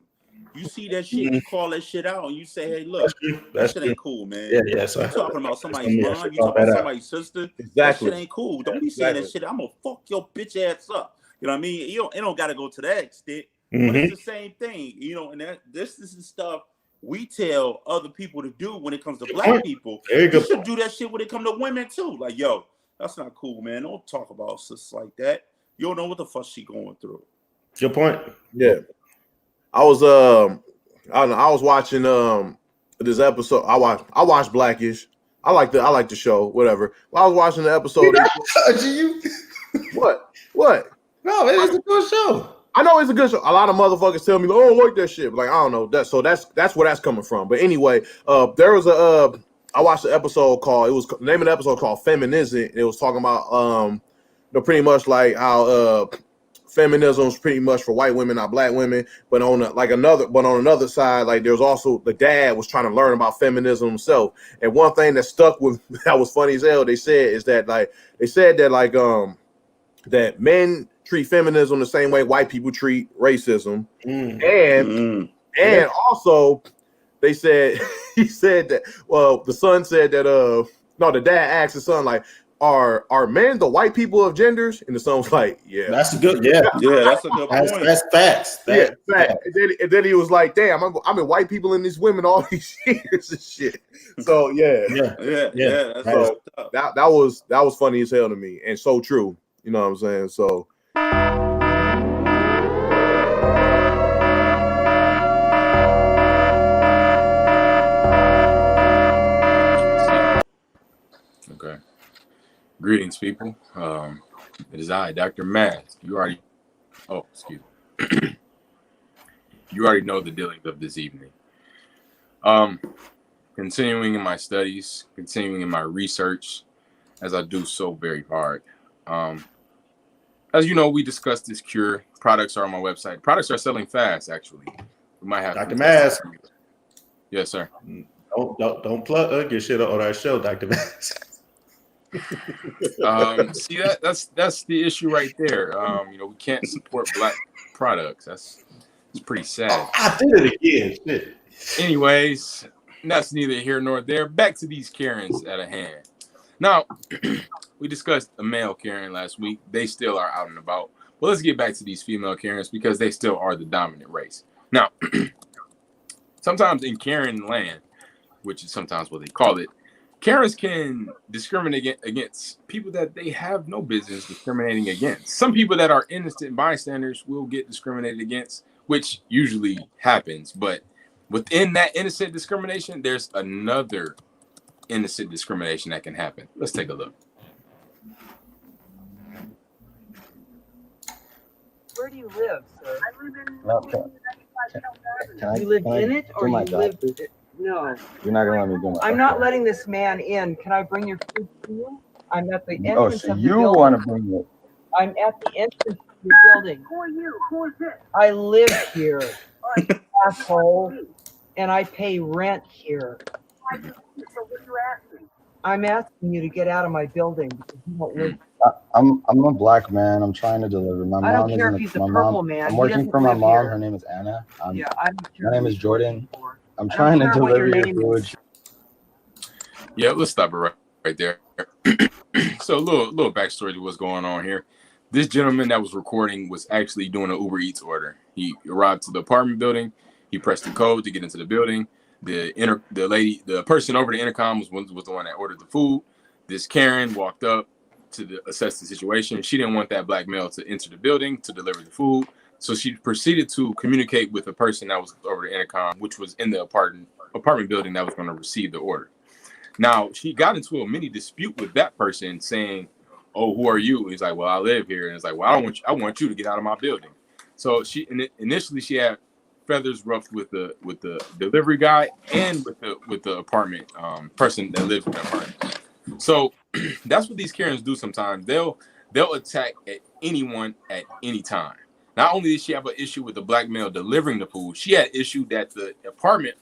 You see that shit, you call that shit out, and you say, "Hey, look, that shit ain't cool, man." Yeah. So you talking about somebody's mom, you talking about somebody's sister. Exactly. That shit ain't cool. Don't be saying that shit. I'm gonna fuck your bitch ass up. You know what I mean? It don't got to go to that extent, but it's the same thing. You know, and this is the stuff we tell other people to do when it comes to black people. You should do that shit when it comes to women too. Like, yo, that's not cool, man. Don't talk about sis like that. You don't know what the fuck she going through. Good point. Yeah. I was watching this episode. I watched Blackish. I like the show, whatever. While I was watching the episode. You? What? No, it is a good show. I know it's a good show. A lot of motherfuckers tell me, "Oh, I don't like that shit." But like, I don't know. That's where that's coming from. But anyway, there was I watched the episode called. It was the name of the episode called Feminism. It was talking about pretty much like how feminism is pretty much for white women, not black women. But on another side, like there's also the dad was trying to learn about feminism himself. And one thing that stuck with that was funny as hell. They said that men treat feminism the same way white people treat racism, and also they said he said that the son said that the dad asked the son like, Are men the white people of genders? And the son was like, yeah. That's a good, that's a good point. That's facts. Fact. And then he was like, damn, I'm in white people and these women all these years and shit. So yeah. So that was funny as hell to me and so true. You know what I'm saying? So Okay. Greetings, people. It is I, Dr. Mask. You already know the dealings of this evening. Continuing in my studies, continuing in my research, as I do so very hard. As you know, we discussed this cure. Products are on my website. Products are selling fast, actually. We might have Dr. Mask. Yes, sir. Don't plug your shit on our show, Dr. Mask. See that's the issue right there. We can't support black products. It's pretty sad. Oh, I did it again. Shit. Anyways, that's neither here nor there. Back to these Karens at a hand. Now, we discussed a male Karen last week. They still are out and about. Well, let's get back to these female Karens because they still are the dominant race. Now, sometimes in Karen land, which is sometimes what they call it, Karens can discriminate against people that they have no business discriminating against. Some people that are innocent bystanders will get discriminated against, which usually happens. But within that innocent discrimination, there's another innocent discrimination that can happen. Let's take a look. Where do you live, sir? I live in. You live in it, or you live? No. You're not gonna let me do my. I'm not letting this man in. Can I bring your food to you? I'm at the entrance so of the you building. want to bring it? I'm at the entrance of your building. Who are you? Who is this? I live here, asshole, and I pay rent here. So what are you asking? I'm asking you to get out of my building because you won't live. I'm a black man. I'm trying to deliver. My mom I don't care if isn't he's a my purple mom. man. I'm He working doesn't for my live mom. here. Her name is Anna. Yeah, I'm My name is Jordan. I'm I trying to don't care what your deliver your name food. is. Yeah, let's stop it right there. So a little backstory to what's going on here. This gentleman that was recording was actually doing an Uber Eats order. He arrived to the apartment building. He pressed the code to get into the building. The person over the intercom was the one that ordered the food. This Karen walked up to assess the situation. She didn't want that black male to enter the building to deliver the food. So she proceeded to communicate with the person that was over the intercom, which was in the apartment building that was going to receive the order. Now, she got into a mini dispute with that person saying, "Oh, who are you?" He's like, "Well, I live here." And it's like, "Well, I want you to get out of my building." So initially she had feathers ruffled with the delivery guy and with the apartment person that lives in the apartment. So that's what these Karens do sometimes. They'll attack at anyone at any time. Not only did she have an issue with the black male delivering the food, she had an issue that the apartment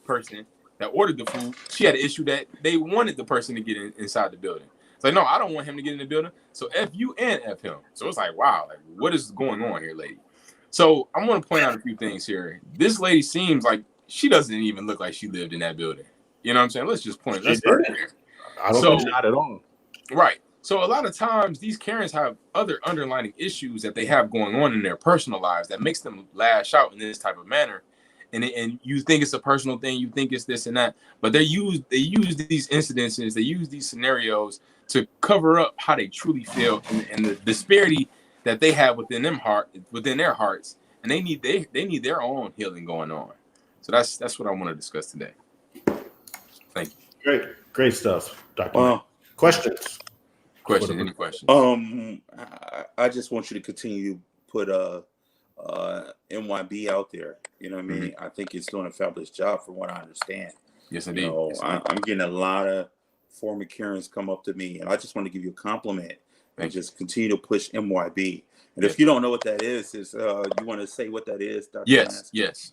person that ordered the food, she had an issue that they wanted the person to get inside the building. It's like, no, I don't want him to get in the building. So F you and F him. So it's like, wow, like what is going on here, lady? So I'm going to point out a few things here. This lady seems like she doesn't even look like she lived in that building. You know what I'm saying? Let's just point. Let's start there. I don't think not at all. Right. So a lot of times these Karens have other underlying issues that they have going on in their personal lives that makes them lash out in this type of manner. And you think it's a personal thing, you think it's this and that, but they use these incidences, they use these scenarios to cover up how they truly feel and the disparity that they have within their hearts, and they need their own healing going on. So that's what I want to discuss today. Thank you. Great stuff, Dr. Questions? Any questions? I just want you to continue to put NYB out there. You know what I mean? I think it's doing a fabulous job from what I understand. Yes, indeed. You know, I'm getting a lot of former Karens come up to me, and I just want to give you a compliment and just continue to push MYB. And if you don't know what that is you want to say what that is, Dr. Yes.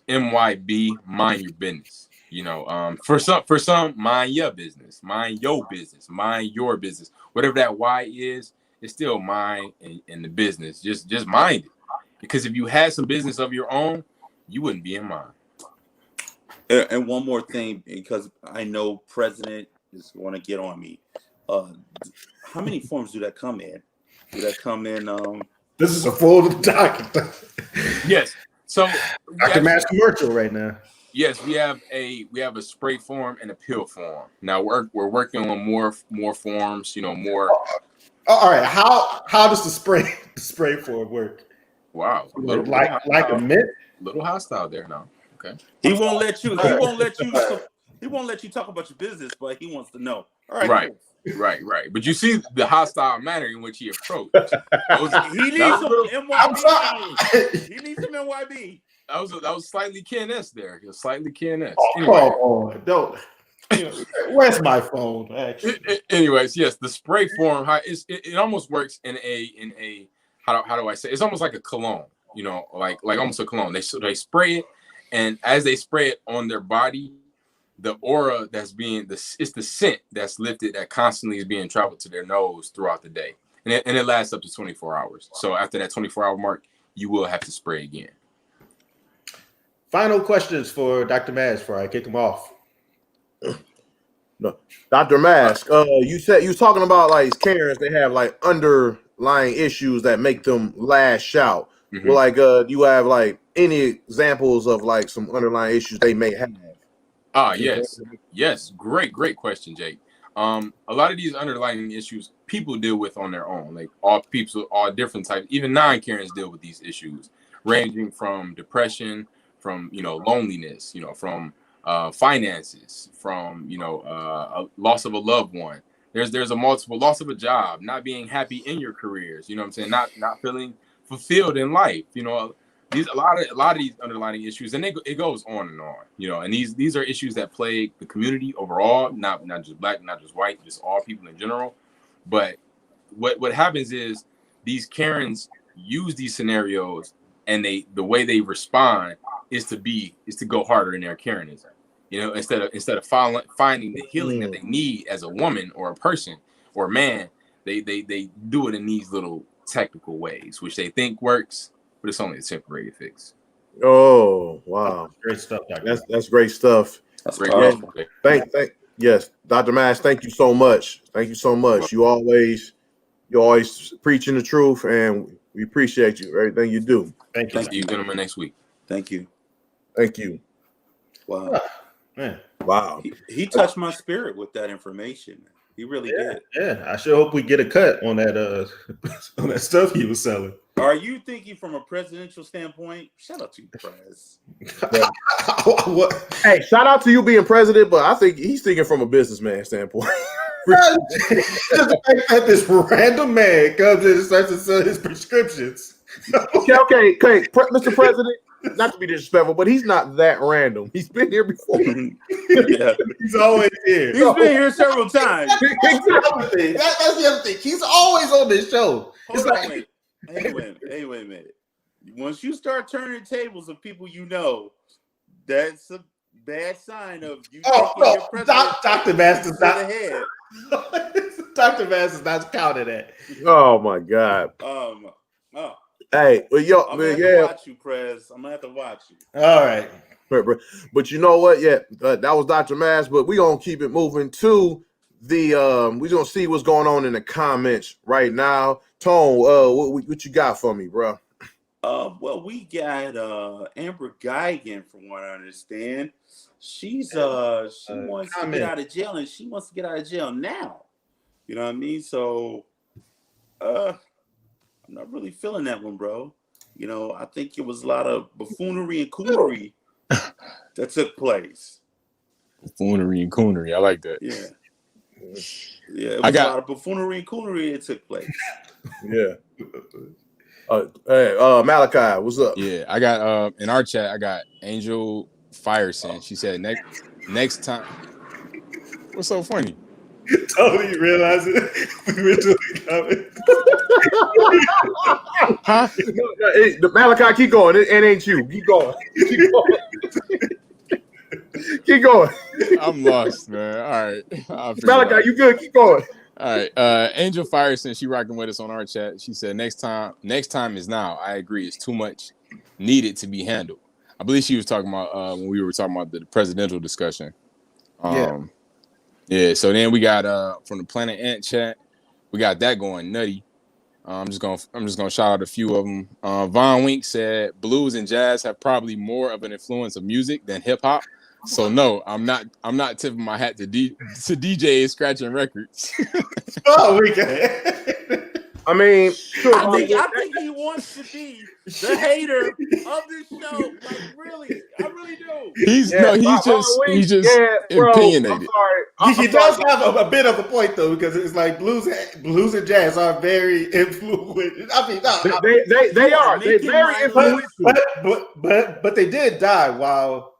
MYB, mind your business. You know, for some, mind your business, mind your business, mind your business. Whatever that Y is, it's still mind and the business. Just mind it. Because if you had some business of your own, you wouldn't be in mine. And one more thing, because I know President is going to get on me. How many forms do that come in? Do that come in? This is a full document. Yes. So Dr. Matt's commercial right now. Yes, we have a spray form and a pill form. Now we're working on more forms. You know, more. All right. How does the spray form work? Wow. Like a mint? Little hostile there now. Okay. He won't let you talk about your business, but he wants to know. All right. Right. But you see the hostile manner in which he approached. He needs some NYB. He needs some NYB. That was slightly KNS there. He was slightly KNS. Oh, anyway. come on. Don't. Where's my phone? Actually. Anyways, yes, the spray form. It almost works in a how do I say? It's almost like a cologne. You know, like almost a cologne. They spray it, and as they spray it on their body, the aura it's the scent that's lifted that constantly is being traveled to their nose throughout the day, and it lasts up to 24 hours. So after that 24-hour mark, you will have to spray again. Final questions for Dr. Maz before I kick him off. No, Dr. Mask, you said you was talking about like Karens, they have like underlying issues that make them lash out. Mm-hmm. Well, like you have like any examples of like some underlying issues they may have? Yes. Great question, Jake. A lot of these underlying issues people deal with on their own. Like all different types, even non-Karens deal with these issues, ranging from depression, from loneliness, from finances, from a loss of a loved one. There's a multiple loss of a job, not being happy in your careers. You know what I'm saying? Not feeling fulfilled in life. These a lot of these underlying issues, and it goes on and on. And these are issues that plague the community overall, not just black, not just white, just all people in general. But what happens is these Karens use these scenarios, and the way they respond is to go harder in their Karenism. Instead of finding the healing that they need as a woman or a person or a man, they do it in these little technical ways, which they think works, but it's only a temporary fix. Oh, wow. Great stuff, Dr. That's great stuff. That's Great. Yes, Dr. Mask, thank you so much. Thank you so much. You're always preaching the truth, and we appreciate you. Everything you do. Thank you, gentlemen. Next week. Thank you. Wow. Man. Wow. He touched my spirit with that information. He really did. Yeah, I sure hope we get a cut on that on that stuff he was selling. Are you thinking from a presidential standpoint? Shout out to you, Prez. What? Hey, shout out to you being president, but I think he's thinking from a businessman standpoint. Just the fact that this random man comes in and starts to sell his prescriptions. Okay, Mr. President, not to be disrespectful, but he's not that random. He's been here before. Yeah, He's always here. he's been here several times. That's the other thing. He's always on this show. Hold on, wait. Hey, wait a minute. Once you start turning tables of people you know, that's a bad sign of you taking your president. Dr. Masters to the head. Dr. Masters not counted that. Oh my God. Hey, well, yo, I'm man, gonna have to watch you, Prez. I'm gonna have to watch you. All right. But you know what? Yeah, that was Dr. Mass. But we gonna keep it moving to the. We gonna see what's going on in the comments right now. Tone, what you got for me, bro? Well, we got Amber Guygan, from what I understand. She's she wants to get out of jail, and she wants to get out of jail now. You know what I mean? So, I'm not really feeling that one, bro. You know, I think it was a lot of buffoonery and coonery that took place. Buffoonery and coonery, I like that. Yeah, it was a lot of buffoonery and coonery that took place. Yeah. Hey, Malachi, what's up? Yeah, I got in our chat, I got Angel Fireson. She said next time. What's so funny? Totally realize it. We were doing comments. Huh? No, Malachi, keep going. It ain't you. Keep going. Keep going. I'm lost, man. All right. Malachi, you good? Keep going. All right. Angel Fireson, she rocking with us on our chat. She said next time is now. I agree. It's too much needed to be handled. I believe she was talking about when we were talking about the presidential discussion. Yeah. So then we got from the Planet Ant chat, we got that going nutty. I'm just gonna shout out a few of them. Von Wink said blues and jazz have probably more of an influence of music than hip hop. So no, I'm not tipping my hat to DJ scratching records. Oh, we can. I mean, sure, I think he wants to be the hater of this show. Like, really, I really do. He's just opinionated. He does have a bit of a point though, because it's like blues and jazz are very influential. I mean, they are. They're very influential. But they did die while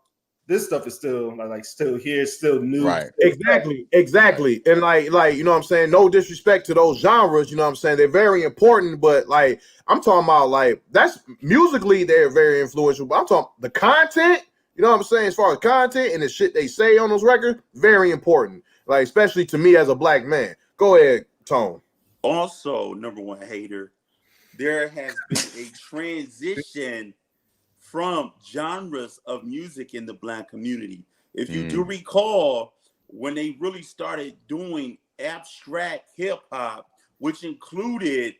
this stuff is still still here, still new. Right. Exactly. And like, you know what I'm saying? No disrespect to those genres, you know what I'm saying? They're very important, but like I'm talking about like that's musically they're very influential, but I'm talking the content, you know what I'm saying? As far as content and the shit they say on those records, very important. Like, especially to me as a black man. Go ahead, Tone. Also, number one hater, there has been a transition from genres of music in the black community. If you do recall, when they really started doing abstract hip hop, which included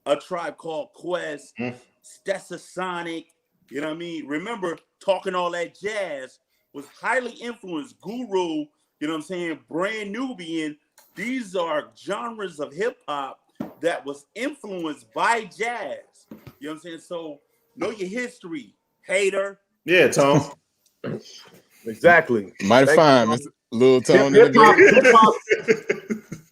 A Tribe Called Quest, Stetsasonic, you know what I mean? Remember, Talking All That Jazz was highly influenced. Guru, you know what I'm saying? Brand Nubian. These are genres of hip hop that was influenced by jazz. You know what I'm saying? So know your history, hater. Yeah, Tom. Exactly. Might find Mr. Lil Tone.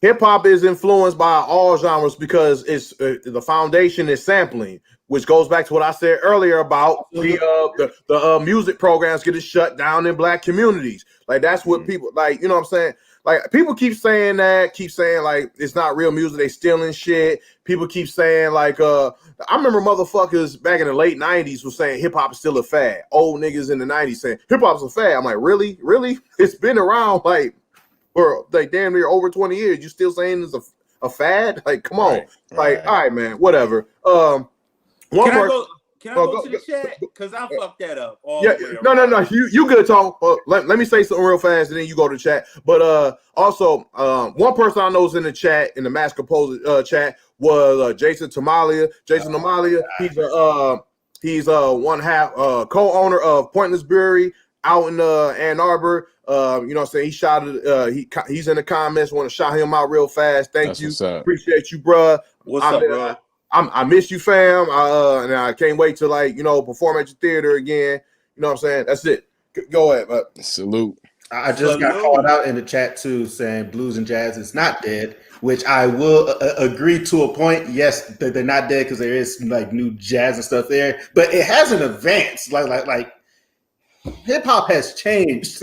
Hip hop is influenced by all genres because it's the foundation is sampling, which goes back to what I said earlier about the music programs getting shut down in black communities. Like that's what people like. You know what I'm saying? Like people keep saying like it's not real music. They stealing shit. People keep saying like I remember motherfuckers back in the late 90s was saying hip hop is still a fad. Old niggas in the 90s saying hip hop's a fad. I'm like, really? It's been around like for like damn near over 20 years. You still saying it's a fad? Like, come on. Like, all right, man, whatever. Can I go to the chat? Because I fucked that up. No. You good, Tom. Let me say something real fast, and then you go to the chat. But also, one person I know is in the chat, in the Mass Composer chat, was Jason Tamalia. Jason Tamalia, he's one half co-owner of Pointless Brewery out in Ann Arbor. You know what I'm saying? He shouted, he's in the comments. Want to shout him out real fast. Thank you. Appreciate you, bruh. What's up, bro? I miss you, fam. And I can't wait to perform at your theater again. You know what I'm saying? That's it. Go ahead, bud. Salute. I just got called out in the chat too, saying blues and jazz is not dead, which I will agree to a point. Yes, they're not dead because there is like new jazz and stuff there, but it hasn't advanced. Like hip hop has changed.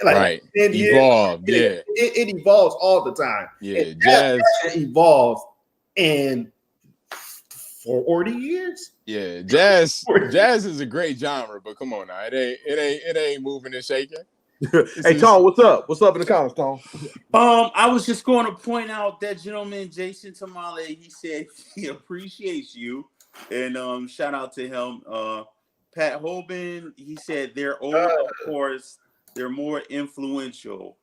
Right, evolved. Years, it evolves all the time. Yeah, jazz evolved in 40 years. Yeah, jazz is a great genre, but come on now, it ain't moving and shaking. Hey, Tom, what's up? What's up in the comments, Tom? I was just going to point out that gentleman, Jason Tamale, he said he appreciates you. And shout out to him. Pat Hoban, he said they're old, of course. They're more influential.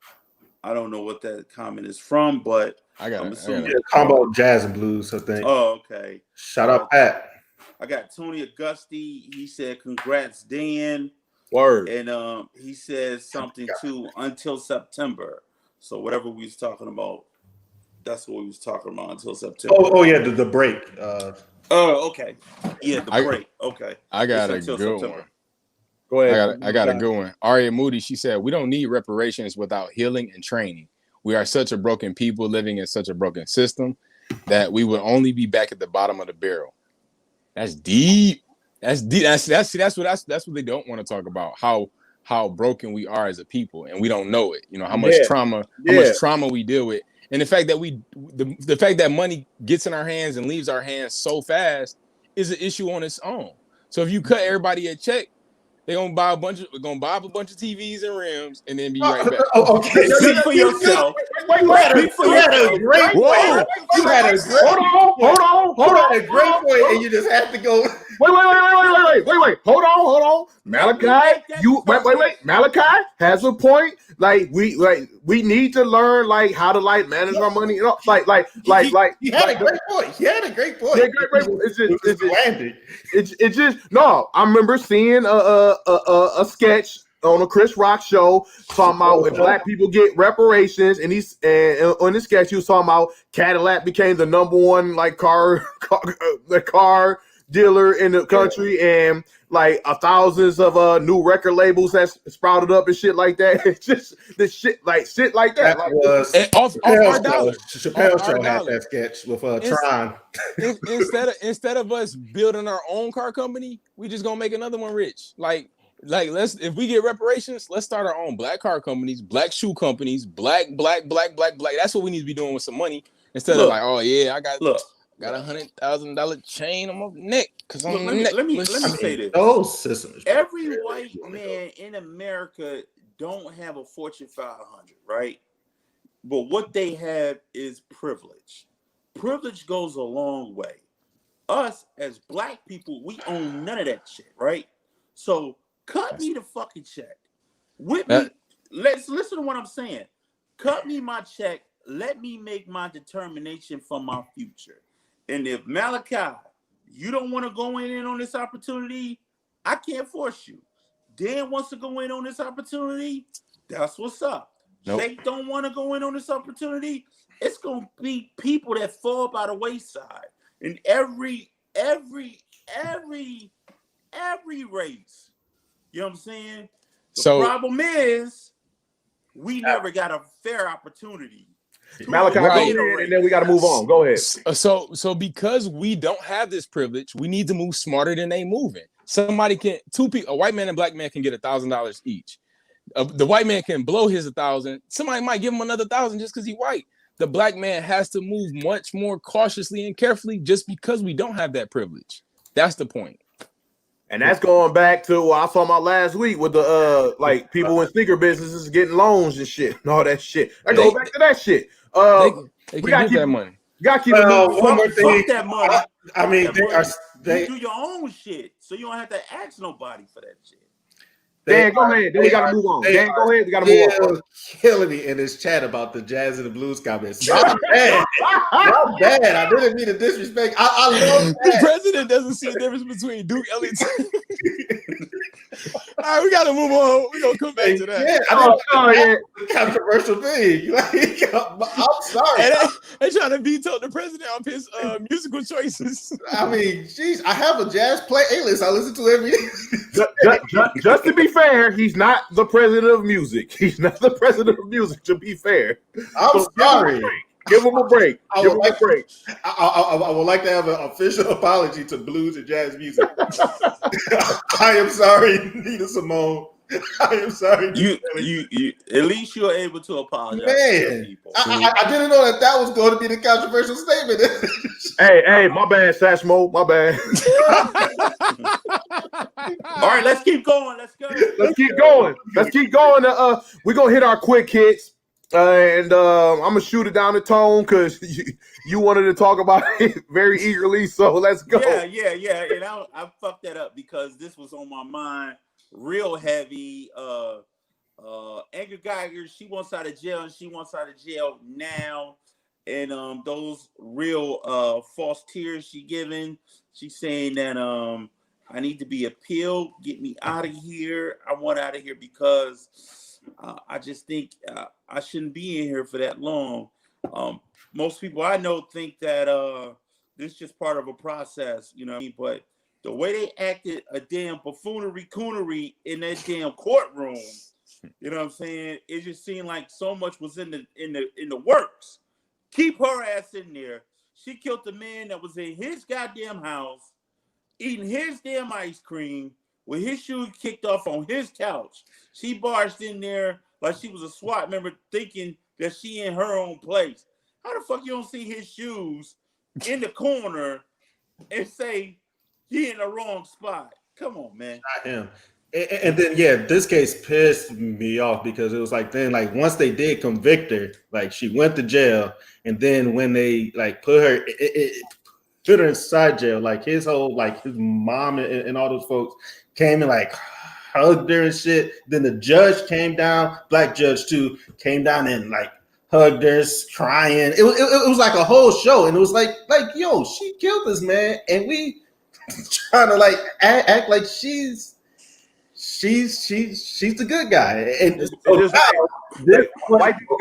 I don't know what that comment is from, but I'm assuming combo jazz and blues, I think. Oh, okay. Shout out Pat. I got Tony Augusti. He said, "Congrats, Dan." Word. And he says something too, until September. So whatever we was talking about, that's what we was talking about until September. Oh yeah, the break. Oh, okay. Yeah, the break. Okay. I got a good one. Go ahead. I got a good one. Aria Moody, she said, "We don't need reparations without healing and training. We are such a broken people living in such a broken system that we will only be back at the bottom of the barrel." That's deep. That's deep. That's what they don't want to talk about. How broken we are as a people, and we don't know it. You know how much trauma we deal with, and the fact that the fact that money gets in our hands and leaves our hands so fast is an issue on its own. So if you cut everybody a check, they're gonna buy up a bunch of TVs and rims and then be right back. Okay, speak for yourself. You had a great point. Hold on. A great point, and you just have to go. Wait. Hold on. Malachi, Malachi has a point. Like we need to learn like how to like manage our money. You know, He had a great point. It's just no. I remember seeing a sketch on a Chris Rock show talking about when black people get reparations, and on the sketch he was talking about Cadillac became the number one like car dealer in the country, and like thousands of new record labels that sprouted up and shit like that. It's just this shit like that. That like, was off our dollars. Chappelle Show had that sketch with Tron. Instead of us building our own car company, we just gonna make another one rich. Like if we get reparations, let's start our own black car companies, black shoe companies, black. That's what we need to be doing with some money instead of like, oh yeah, I got $100,000 chain on my neck because I'm let me say this. Those systems. Every white man in America don't have a Fortune 500, right? But what they have is privilege. Privilege goes a long way. Us as black people, we own none of that shit, right? So cut me the fucking check. With me, let's listen to what I'm saying. Cut me my check. Let me make my determination for my future. And if Malachi, you don't want to go in on this opportunity, I can't force you. Dan wants to go in on this opportunity. That's what's up. Nope. Jake don't want to go in on this opportunity. It's gonna be people that fall by the wayside in every race. You know what I'm saying? The problem is we never got a fair opportunity. Malachi, go ahead, and then we got to move on. Go ahead. So because we don't have this privilege, we need to move smarter than they moving. A white man and black man can get $1,000 each. The white man can blow his 1,000. Somebody might give him another 1,000 just because he's white. The black man has to move much more cautiously and carefully just because we don't have that privilege. That's the point. And that's going back to what I saw my last week with the like people in sneaker businesses getting loans and shit and all that shit. I go back to that shit. They can get that money. You gotta keep it moving. One more thing. Fuck that money. I mean, you do your own shit, so you don't have to ask nobody for that shit. Dan, go ahead. Then we gotta move on. Dan, go ahead. We gotta move on. Killing me in this chat about the jazz and the blues comments. Not bad. I didn't mean to disrespect. I love that. The president doesn't see a difference between Duke Ellington. right, we gotta move on. We're gonna come back to that. Yeah, I didn't controversial thing. Like, I'm sorry. They trying to veto the president of his musical choices. I mean, geez, I have a jazz playlist I listen to every day. Just to be fair, he's not the president of music. He's not the president of music, to be fair. I'm sorry. Give him a break. I would like to have an official apology to blues and jazz music. I am sorry, Nina Simone. I am sorry. You at least you're able to apologize. Man, to people. I didn't know that was going to be the controversial statement. Hey, my bad, Sashmo. My bad. All right, let's keep going. Let's go. Let's keep going. We're gonna hit our quick hits. And I'm gonna shoot it down the tone because you wanted to talk about it very eagerly. So let's go. Yeah. And I fucked that up because this was on my mind real heavy. Edgar Geiger, she wants out of jail and she wants out of jail now. And those real false tears she giving. She's saying that I need to be appealed. Get me out of here. I want out of here because I just think I shouldn't be in here for that long. Most people I know think that this is just part of a process, you know what I mean? But the way they acted a damn buffoonery in that damn courtroom, you know what I'm saying? It just seemed like so much was in the works. Keep her ass in there. She killed the man that was in his goddamn house, eating his damn ice cream, with his shoes kicked off on his couch. She barged in there like she was a SWAT member thinking that she in her own place. How the fuck you don't see his shoes in the corner and say he in the wrong spot? Come on, man. Not him. And then, this case pissed me off because it was like then, like once they did convict her, like she went to jail, and then when they like put her inside jail, like his whole like his mom and all those folks came and like hugged her and shit. Then the judge came down, black judge too, came down and like hugged her, crying. It was like a whole show, and it was like yo, she killed this man, and we trying to like act like she's the good guy. And white people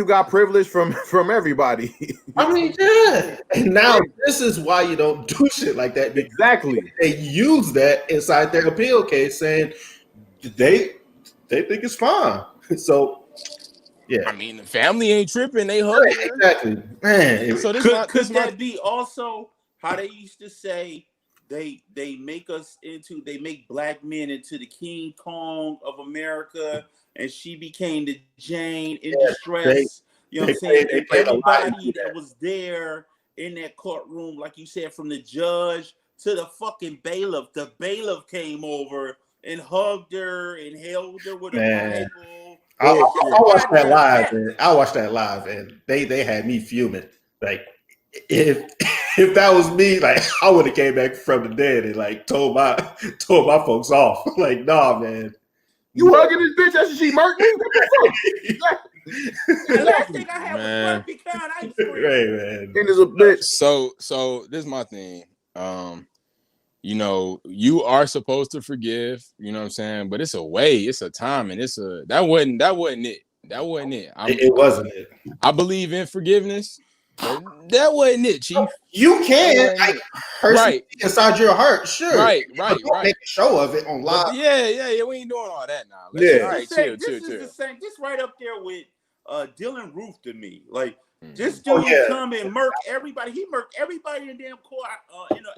got privilege from everybody. I mean, yeah. And now this is why you don't do shit like that. Exactly. They use that inside their appeal case, saying they think it's fine. So, yeah. I mean, the family ain't tripping. They hug her. Exactly, man. So could that be also how they used to say they make black men into the King Kong of America, and she became the Jane in distress. You know what I'm saying? And everybody that was there in that courtroom, like you said, from the judge to the fucking bailiff. The bailiff came over and hugged her and held her with a Bible. I watched that live, and they had me fuming. Like if that was me, like I would have came back from the dead and like told my folks off. Like, nah, man. You hugging this bitch after she murked me? What the fuck? The last thing I had was pecan ice cream. Right, man. And is a bitch. So this is my thing. You know, you are supposed to forgive, you know what I'm saying? But it's a way, it's a time, and that wasn't it. That wasn't it. It wasn't it. I believe in forgiveness. That wasn't it, Chief. You can right inside your heart, sure. Right. Make a show of it on live. But yeah. We ain't doing all that now. All right, chill. The same. This right up there with Dylan Roof to me. Like this dude come and murk everybody. He murked everybody in the damn court in the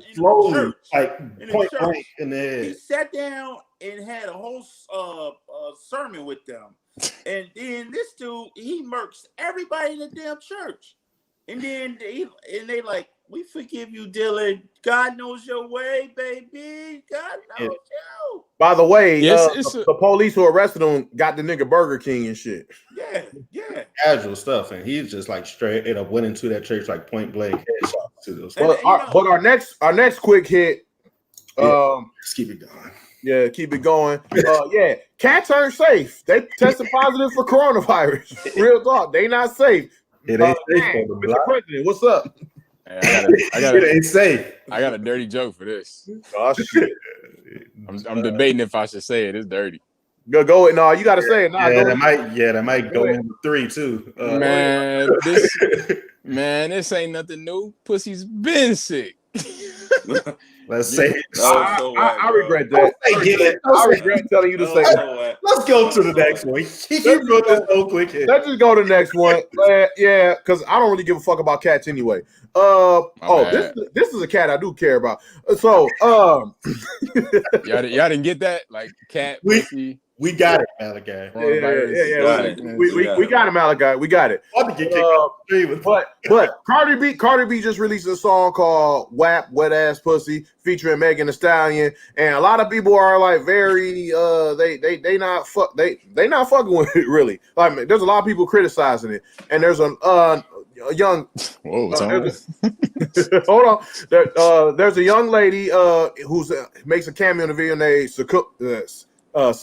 church. Like in point the church. blank in the head. He sat down and had a whole sermon with them, and then this dude he murks everybody in the damn church. And then they like, we forgive you, Dylan. God knows your way, baby. God knows you. By the way, the police who arrested him got the nigga Burger King and shit. Yeah. Casual stuff, and he's just like straight up went into that church like point blank headshots to those. But our next quick hit. Let's keep it going. Yeah, keep it going. Cats aren't safe. They tested positive for coronavirus. Real talk, they not safe. It ain't safe for the Mr. President, what's up? Hey, I got it ain't safe. I got a dirty joke for this. Oh shit. I'm debating if I should say it. It's dirty. Go. No, you got to say it. Nah, Yeah, go. that might go in with 3 too. Man, this ain't nothing new. Pussy's been sick. Let's say it. I regret that. I regret telling you to say it. Let's go to the next one. You wrote this so quick here. Let's just go to the next one. Yeah, because I don't really give a fuck about cats anyway. This is a cat I do care about. So, y'all didn't get that? Like cat, pussy. We got it, Malachi. Yeah. We got it, Malachi. We got it. But Cardi B just released a song called WAP, Wet Ass Pussy, featuring Megan Thee Stallion. And a lot of people are like very they not fucking with it really. Like there's a lot of people criticizing it. And there's a young hold on. There's a young lady who's makes a cameo in the video named Sakuni. I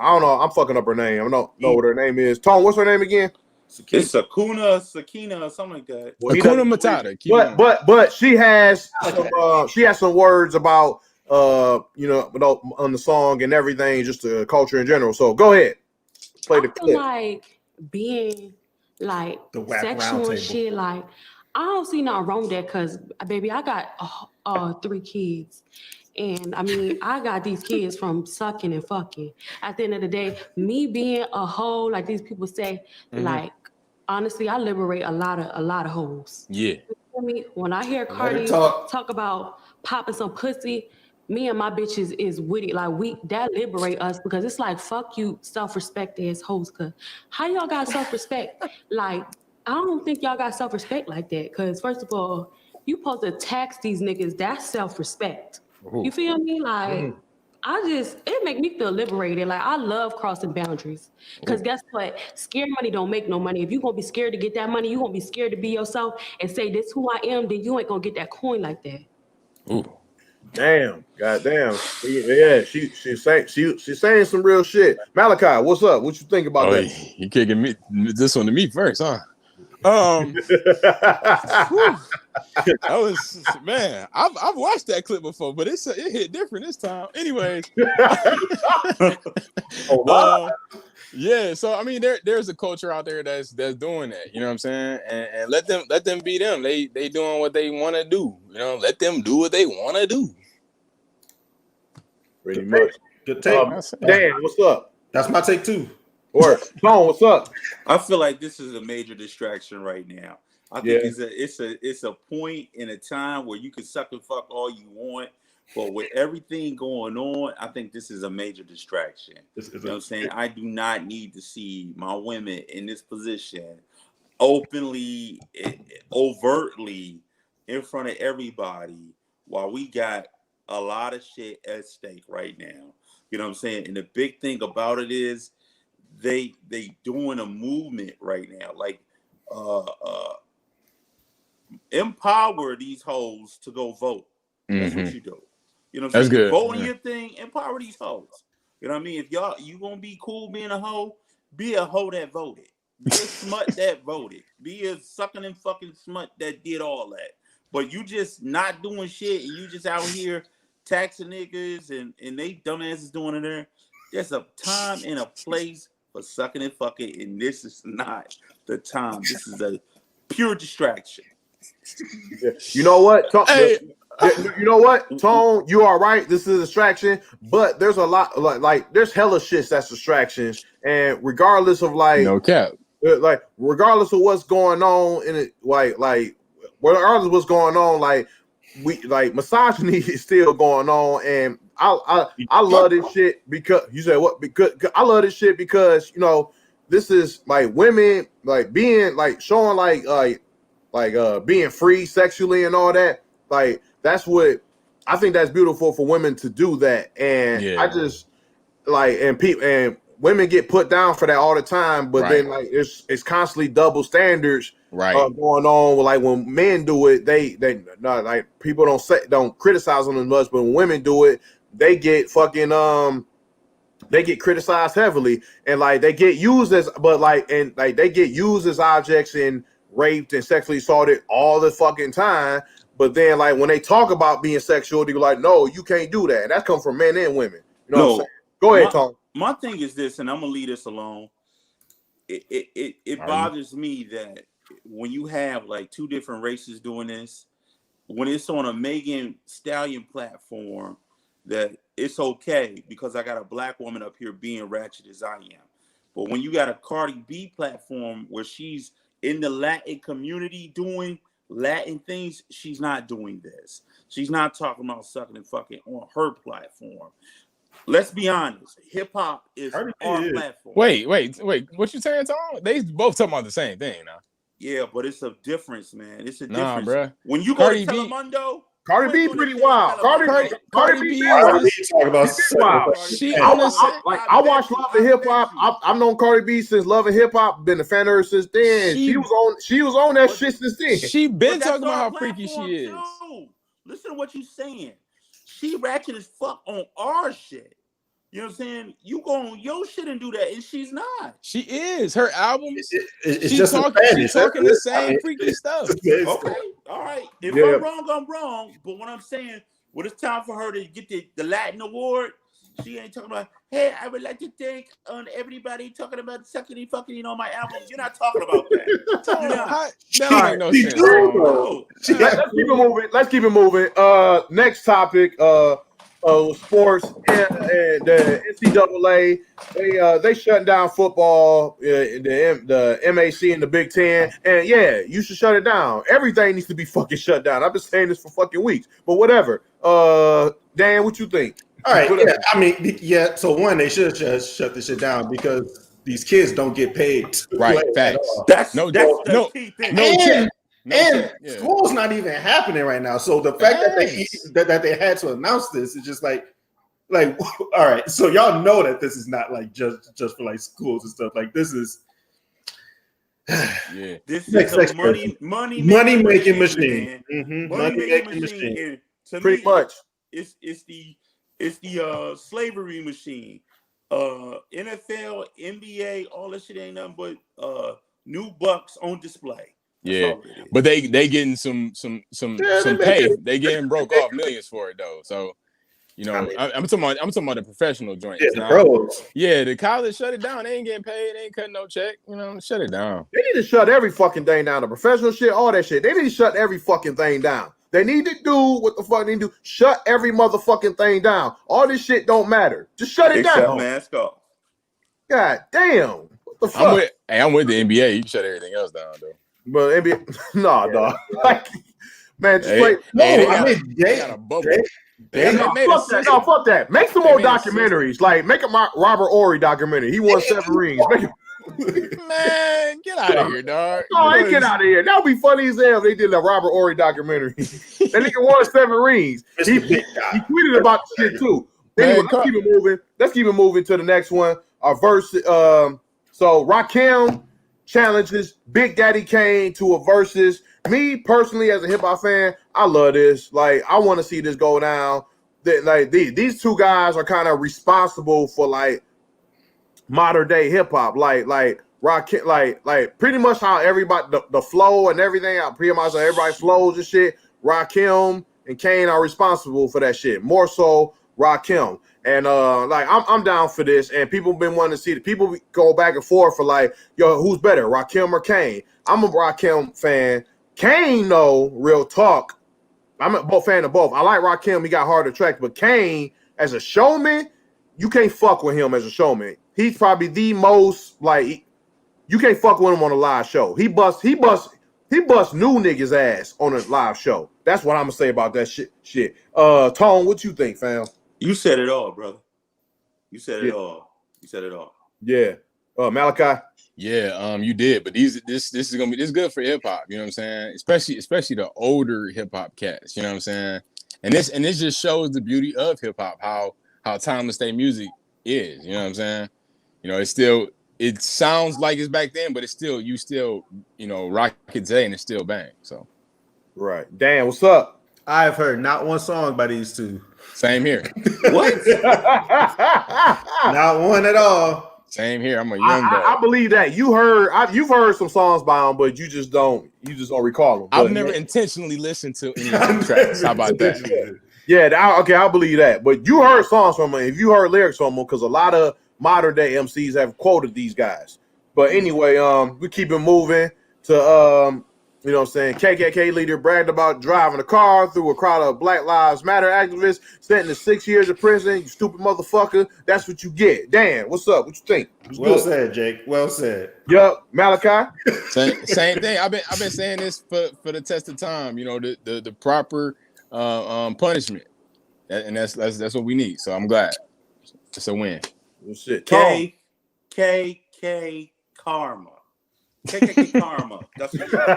don't know. I'm fucking up her name. I don't know what her name is. Tone, what's her name again? It's Sakina, something like that. Hakuna Matata. But she has some words about on the song and everything, just the culture in general. So go ahead, play the clip. Like being like the sexual and shit. Like I don't see nothing wrong with that because baby, I got 3 kids. And I mean, I got these kids from sucking and fucking. At the end of the day, me being a hoe, like these people say, like honestly, I liberate a lot of hoes. Yeah. You feel me? When I hear Cardi talk about popping some pussy, me and my bitches is witty. Like that liberate us because it's like fuck you, self-respect as hoes. Cause how y'all got self-respect? Like I don't think y'all got self-respect like that. Cause first of all, you supposed to tax these niggas. That's self-respect. Ooh. You feel me? Like it make me feel liberated. Like I love crossing boundaries. Because guess what? Scared money don't make no money. If you gonna be scared to get that money, you gonna be scared to be yourself and say this who I am, then you ain't gonna get that coin like that. Ooh. Damn, goddamn. Yeah, she's saying some real shit. Malachi, what's up? What you think about that? You kicking me this one to me first, huh? That was man. I've watched that clip before, but it hit different this time. Anyways, yeah. So I mean, there's a culture out there that's doing that. You know what I'm saying? And let them be them. They doing what they want to do. You know, let them do what they want to do. Pretty much. Good take. Dan, what's up? That's my take too. Or Tone, what's up? I feel like this is a major distraction right now. I think it's a point in a time where you can suck and fuck all you want, but with everything going on, I think this is a major distraction. You know what I'm saying? I do not need to see my women in this position openly, overtly, in front of everybody while we got a lot of shit at stake right now. You know what I'm saying? And the big thing about it is they doing a movement right now, like empower these hoes to go vote. That's what you do. You know what I'm saying? Good. Vote on your thing, empower these hoes. You know what I mean? If you gonna be cool being a hoe, be a hoe that voted. Be a smut that voted. Be a sucking and fucking smut that did all that. But you just not doing shit and you just out here taxing niggas and they dumbasses doing it there. There's a time and a place for sucking and fucking, and this is not the time. This is a pure distraction. Yeah. You know what? You know what, Tone? You are right. This is a distraction, but there's a lot like there's hella shits that's distractions, and regardless of no cap, like regardless of what's going on in it, like regardless of what's going on, like we like misogyny is still going on, and I love this shit because you said what? Because I love this shit because you know this is like women like being like showing like being free sexually and all that. Like that's what I think that's beautiful for women to do that, and I just like and women get put down for that all the time, but then like it's constantly double standards going on. Like when men do it, they not like people don't criticize them as much, but when women do it, they get fucking they get criticized heavily, and like they get used as they get used as objects and raped and sexually assaulted all the fucking time. But then, like, when they talk about being sexual, they're like, no, you can't do that. And that comes from men and women. You know what I'm saying? Go ahead, Tom. My thing is this, and I'm gonna leave this alone. It bothers me that when you have like two different races doing this, when it's on a Megan Stallion platform, that it's okay because I got a black woman up here being ratchet as I am. But when you got a Cardi B platform where she's in the Latin community doing Latin things, she's not doing this. She's not talking about sucking and fucking on her platform. Let's be honest. Hip hop is our platform. Wait. What you saying, Tom? They both talking about the same thing now. Yeah, but it's a difference, man. It's a difference. Bruh. When you go to Telemundo, Cardi B pretty wild. Cardi B talk about wild. I watched Love and Hip Hop. I've known Cardi B since Love and Hip Hop. Been a fan of her since then. She was on that shit since then. She been talking about how freaky she is. Too. Listen to what you saying. She ratchet as fuck on our shit. You know what I'm saying? You go on your shit and do that, and she's not. She is. Her albums. She's just talking the same freaky stuff. Okay, all right. If I'm wrong, I'm wrong. But what I'm saying, when it's time for her to get the Latin award, she ain't talking about, hey, I would like to thank everybody talking about sucking and fucking on my album. You're not talking about that. That makes no sense. Let's keep it moving. Next topic. Sports and the NCAA, they shut down football, the MAC and the Big Ten, and yeah, you should shut it down. Everything needs to be fucking shut down. I've been saying this for fucking weeks, but whatever. Dan, what you think? All right, yeah, I mean, yeah. So one, they should just shut this shit down because these kids don't get paid. Right, facts. That's the key thing. School's not even happening right now. So the fact that they had to announce this is just like, all right. So y'all know that this is not like just for like schools and stuff. Like this is, this is a money making machine. Money making machine. Pretty much, it's the slavery machine. NFL, NBA, all that shit ain't nothing but new bucks on display. Yeah, but they getting some pay. They getting broke off millions for it though. So, you know, I'm talking about the professional joints. Yeah, the pros. Yeah, the college shut it down. They ain't getting paid. They ain't cutting no check. You know, shut it down. They need to shut every fucking thing down. The professional shit, all that shit. They need to shut every fucking thing down. They need to do what the fuck they do. Shut every motherfucking thing down. All this shit don't matter. Just shut it down. Mask off. God damn. What the fuck? I'm with the NBA. You can shut everything else down though. But NBA, dog. Like, man, just wait. They got a bubble. Fuck that. Make some more documentaries. Like, make a Robert Horry documentary. He won 7 rings. Man, get out of here, dog. No, get out of here. That would be funny as hell if they did a Robert Horry documentary. That nigga won 7 rings. He tweeted about the shit too. Anyway, let's keep it moving to the next one. Our verse. So Rakim challenges Big Daddy Kane to a versus. Me personally, as a hip hop fan, I love this. Like, I want to see this go down. Like these two guys are kind of responsible for like modern day hip hop. Like Rakim, like pretty much how everybody the flow and everything. Pretty much how everybody flows and shit. Rakim and Kane are responsible for that shit. More so Rakim. And like I'm down for this, and people been wanting to see it. People go back and forth for like, yo, who's better, Rakim or Kane? I'm a Rakim fan. Kane, though, real talk, I'm a fan of both. I like Rakim; he got harder tracks, but Kane as a showman, you can't fuck with him as a showman. He's probably the most like you can't fuck with him on a live show. He bust new niggas ass on a live show. That's what I'm gonna say about that shit. Tone, what you think, fam? You said it all, brother. You said it all. Yeah. Malachi. Yeah, you did. But this is gonna be good for hip hop. You know what I'm saying? Especially the older hip hop cats. You know what I'm saying? And this just shows the beauty of hip hop. How timeless their music is. You know what I'm saying? You know, it sounds like it's back then, but it's still you know rock it today and it's still bang. So. Right. Dan, what's up? I've heard not one song by these two. Same here. What? Not one at all. Same here. I'm a young guy. I believe that you've heard some songs by him, but you just don't recall them. I've never intentionally listened to any of the tracks. How about that? Yeah, okay, I believe that. But you heard songs from him. If you heard lyrics from him, because a lot of modern day MCs have quoted these guys. But anyway, we keep it moving to you know what I'm saying, KKK leader bragged about driving a car through a crowd of Black Lives Matter activists, sentenced to 6 years of prison. You stupid motherfucker. That's what you get. Dan, what's up? What you think? Well said, Jake. Well said. Yup, Malachi. Same thing. I've been saying this for the test of time. You know, the proper punishment, and that's what we need. So I'm glad it's a win. Well, shit. KKK karma. KKK karma. That's what you get.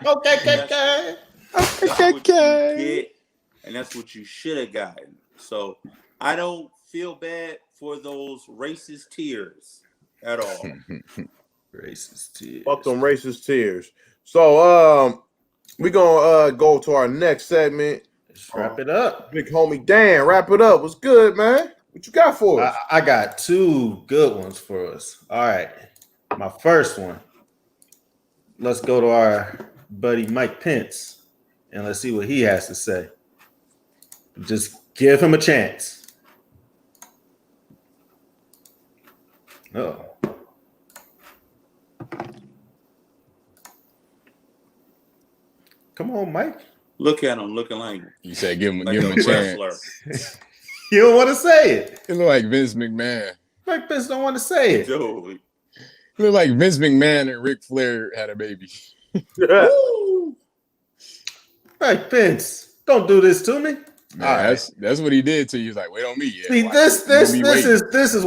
Okay. That's what you get, and that's what you should have gotten. So I don't feel bad for those racist tears at all. Racist tears. Fuck them racist tears. So we gonna go to our next segment. Let's wrap it up. Big homie Dan, wrap it up. What's good, man? What you got for us? I got two good ones for us. All right. My first one. Let's go to our buddy Mike Pence and let's see what he has to say. Just give him a chance. Oh. Come on, Mike. Look at him looking like You said give him a a chance. wrestler. You don't want to say it. It look like Vince McMahon. Mike Pence don't want to say it. Dude. It look like Vince McMahon and Ric Flair had a baby. Mike Pence, don't do this to me. Man, that's what he did to you. He's like, wait on me. Yeah, see, this is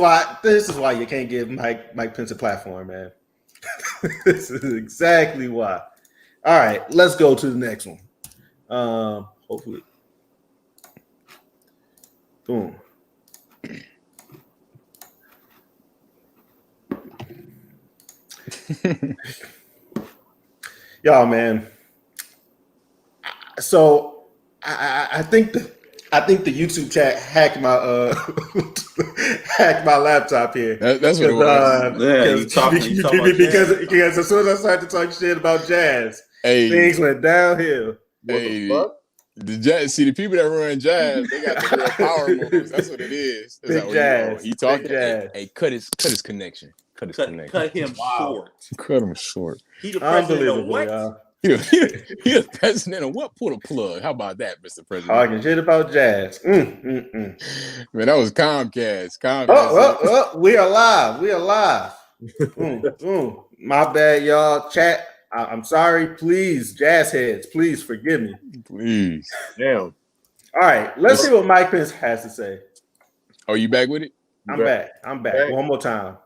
why you can't give Mike Pence a platform, man. This is exactly why. All right, let's go to the next one. Hopefully. Boom. Y'all, man. So I think the YouTube chat hacked my laptop here. That's what it was. Because as soon as I started to talk shit about jazz, things went downhill. The people that run jazz, they got the real power moves. That's what it is. Big jazz. He talking. Hey, cut his connection. Cut him short. Cut him short. He the president of what? He the president of what? Pull a plug. How about that, Mr. President? Talking shit about jazz. Man, that was Comcast. Oh, we are live. My bad, y'all. Chat. I'm sorry. Please, jazz heads, please forgive me. Please. Damn. All right, let's see what Mike Pence has to say. Oh, you back with it? I'm back. One more time.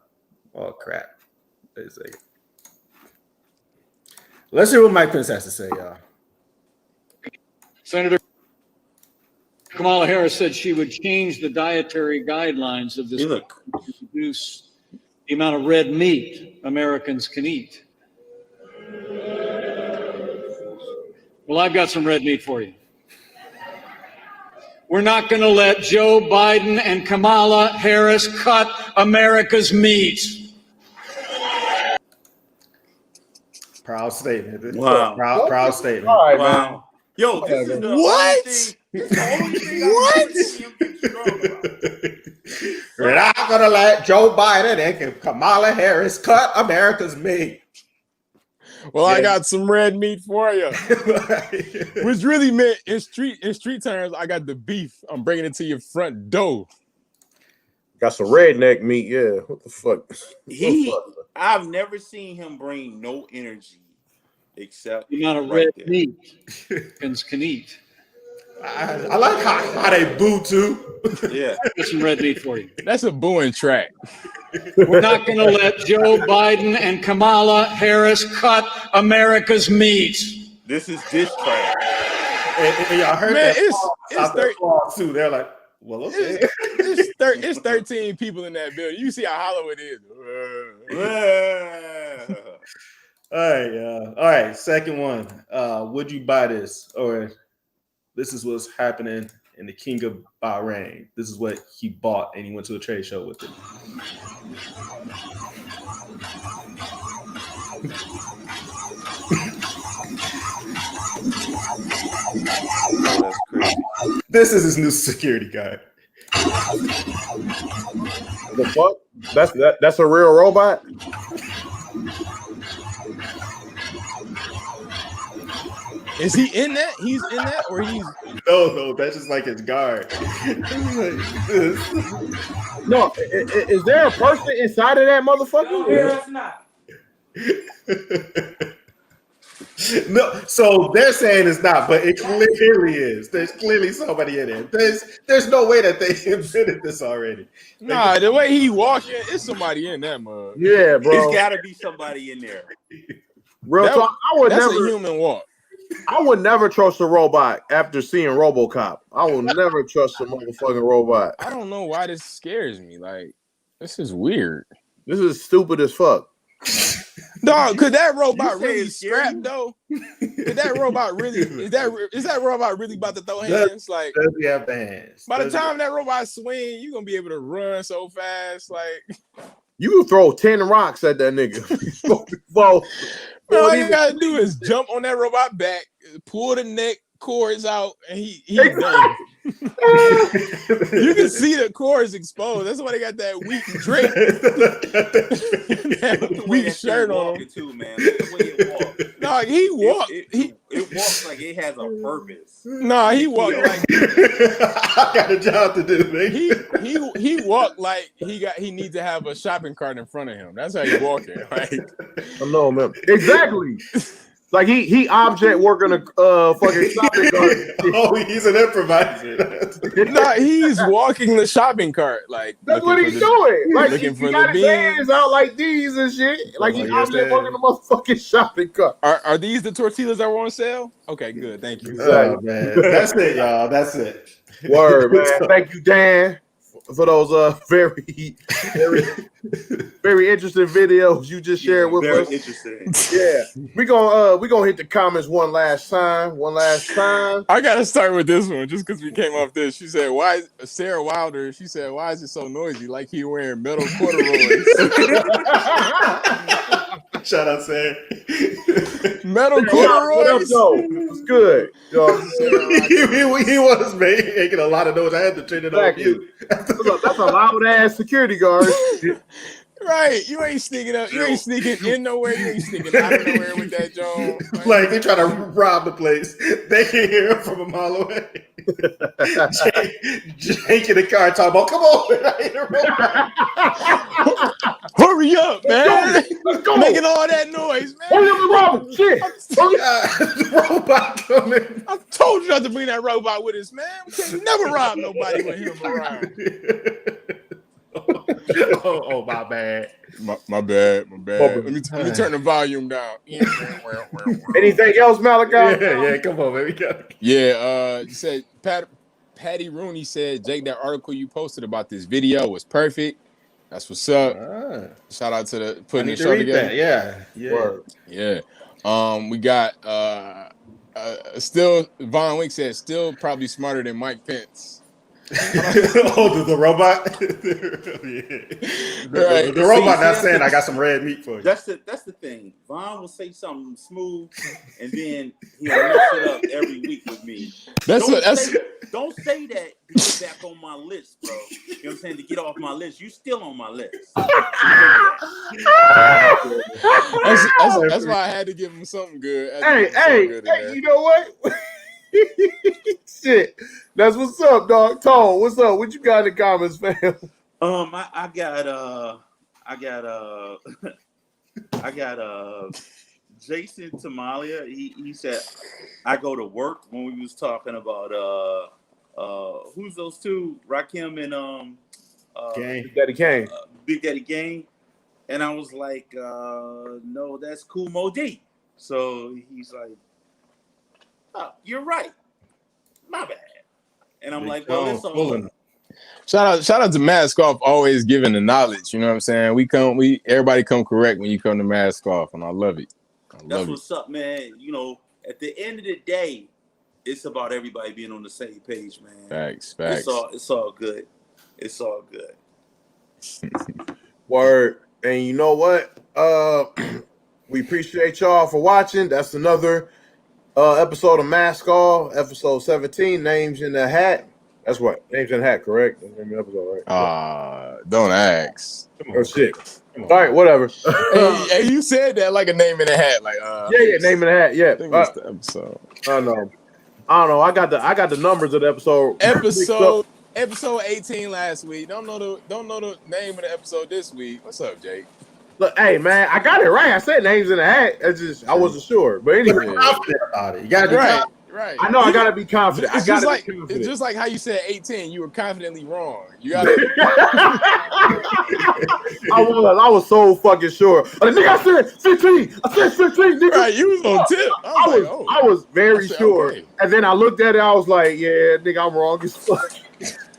Oh, crap. Wait a second. Let's hear what Mike Pence has to say, y'all. Senator Kamala Harris said she would change the dietary guidelines of this to reduce the amount of red meat Americans can eat. Well, I've got some red meat for you. We're not going to let Joe Biden and Kamala Harris cut America's meat. Proud statement. Wow. Proud statement. All right, Wow. man. Yo, this is the only thing We're not gonna let Joe Biden and Kamala Harris cut America's meat. Well, I got some red meat for you. Which really meant in street terms, I got the beef. I'm bringing it to your front door. Got some redneck meat, yeah. What the fuck? I've never seen him bring no energy except The amount of red meat Americans can eat. I like how they boo too. Yeah. Got some red meat for you. That's a booing track. We're not going to let Joe Biden and Kamala Harris cut America's meat. This is diss track. And y'all heard Man, it's too. They're like, well, okay. It's 13 people in that building. You see how hollow it is. All right. Second one. Would you buy this? Or this is what's happening in the King of Bahrain. This is what he bought, and he went to a trade show with it. Oh, that's crazy. This is his new security guard. The fuck? That's a real robot? Is he in that? He's in that, or he's No, that's just like his guard. No, is there a person inside of that motherfucker? It's not. No, so they're saying it's not, but it clearly is. There's clearly somebody in there. There's no way that they invented this already. nah. The way he walking, it's somebody in that mug. Yeah, bro. It's got to be somebody in there. Real talk. That's a human walk. I would never trust a robot after seeing RoboCop. I will never trust a motherfucking robot. I don't know why this scares me. Like, this is weird. This is stupid as fuck. Dog, could that robot say really it's scary? scrap though? Could that robot really? Is that robot really about to throw hands? Like, Does he have the hands? by the time that robot swing, you're gonna be able to run so fast. Like, You can throw 10 rocks at that nigga. all you gotta do is jump on that robot back, pull the neck cords out, and he's done. You can see the cords exposed. That's why they got that weak drink, that weak shirt on. Too, man. Look at the way it walks. No, he walked. It walks like it has a purpose. No, he walked like I got a job to do, man. he walked like he needs to have a shopping cart in front of him. That's how he walking. Like, I know, man. Exactly. Like he object working a fucking shopping cart. Oh, he's an improviser. no, he's walking the shopping cart. Like, That's what he's doing. Like looking he for got the his hands out like these and shit. Like he object working a motherfucking shopping cart. Are these the tortillas that were on sale? Okay, good. Thank you. Oh, man. That's it, y'all. That's it. Word, man. Thank you, Dan, for those very interesting videos you just shared with Very us. interesting. Yeah, we gonna hit the comments one last time. I gotta start with this one just because we came off this. She said, "Why is Sarah Wilder?" She said, "Why is it so noisy? Like he wearing metal corduroys." Shout out, Sam. Metal corduroys. It's good. He was making a lot of noise. I had to turn it on mute. That's a loud ass security guard. Right, you ain't sneaking up. You ain't sneaking in nowhere. You ain't sneaking out of nowhere with that Joan. Like they try to rob the place. They can hear him from a mile away. Jake in the car talking about, "Come on, hurry up, man! Let's go. Making all that noise, man. Hurry up and rob him. Shit. the robot coming." I told you not to bring that robot with us, man. We can't never rob nobody with him around. Oh, my bad. My bad. Let me turn the volume down. Anything else, Malachi? Yeah, come on, man. You said Patty Rooney said, "Jake, that article you posted about this video was perfect. That's what's up." Shout out to the putting the show together. That. Yeah. We got still Von Wick said still probably smarter than Mike Pence. The robot. The robot not saying I got some red meat for you. That's the thing. Vaughn will say something smooth, and then he'll mess it up every week with me. Don't say that to get back on my list, bro. You know what I'm saying? To get off my list, you still on my list. That's why I had to give him something good. Hey, you know what? Shit, that's what's up, dog. Tone, what's up? What you got in the comments, fam? I got Jason Tamalia. He said I go to work when we was talking about who's those two, Rakim and Big Daddy Kane. Big Daddy Kane, and I was like, no, that's Kool Moe Dee. So he's like, oh, you're right. My bad. And I'm like, well, it's all. Shout out to Mask Off, always giving the knowledge. You know what I'm saying? Everybody come correct when you come to Mask Off, and I love it. That's what's up, man. You know, at the end of the day, it's about everybody being on the same page, man. Facts. It's all good. It's all good. Word. And you know what? We appreciate y'all for watching. That's another episode of Mask Off, episode 17, Names in the Hat. That's what. Names in the Hat, correct? That's the name of the episode, right? Don't ask. Oh shit. All right, whatever. Hey, you said that like a name in a hat. Like yeah, name in the hat. Yeah. I think it's the episode. I don't know. I got the numbers of the episode. Episode 18 last week. Don't know the name of the episode this week. What's up, Jake? Look, hey man, I got it right. I said names in the hat. I wasn't sure, but anyway, confident about it. You gotta be right. I know I gotta be confident. It's just like how you said 18. You were confidently wrong. You gotta. I was so fucking sure. Nigga, I said 15. I said 15. Nigga. Right, you was on tip. I was very sure, okay. And then I looked at it. I was like, yeah, nigga, I'm wrong as fuck.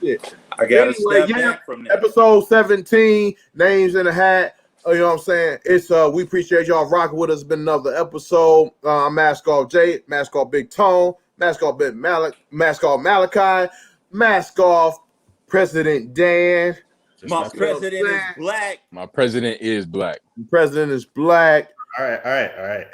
Shit. I gotta step back from that. Episode 17, Names in the Hat. You know what I'm saying? It's we appreciate y'all rocking with us. It's been another episode. Mask Off Jay, Mask Off Big Tone, Mask Off Big Malik, Mask Off Malachi, Mask Off President Dan. My president is black. My president is black. The president is black. All right.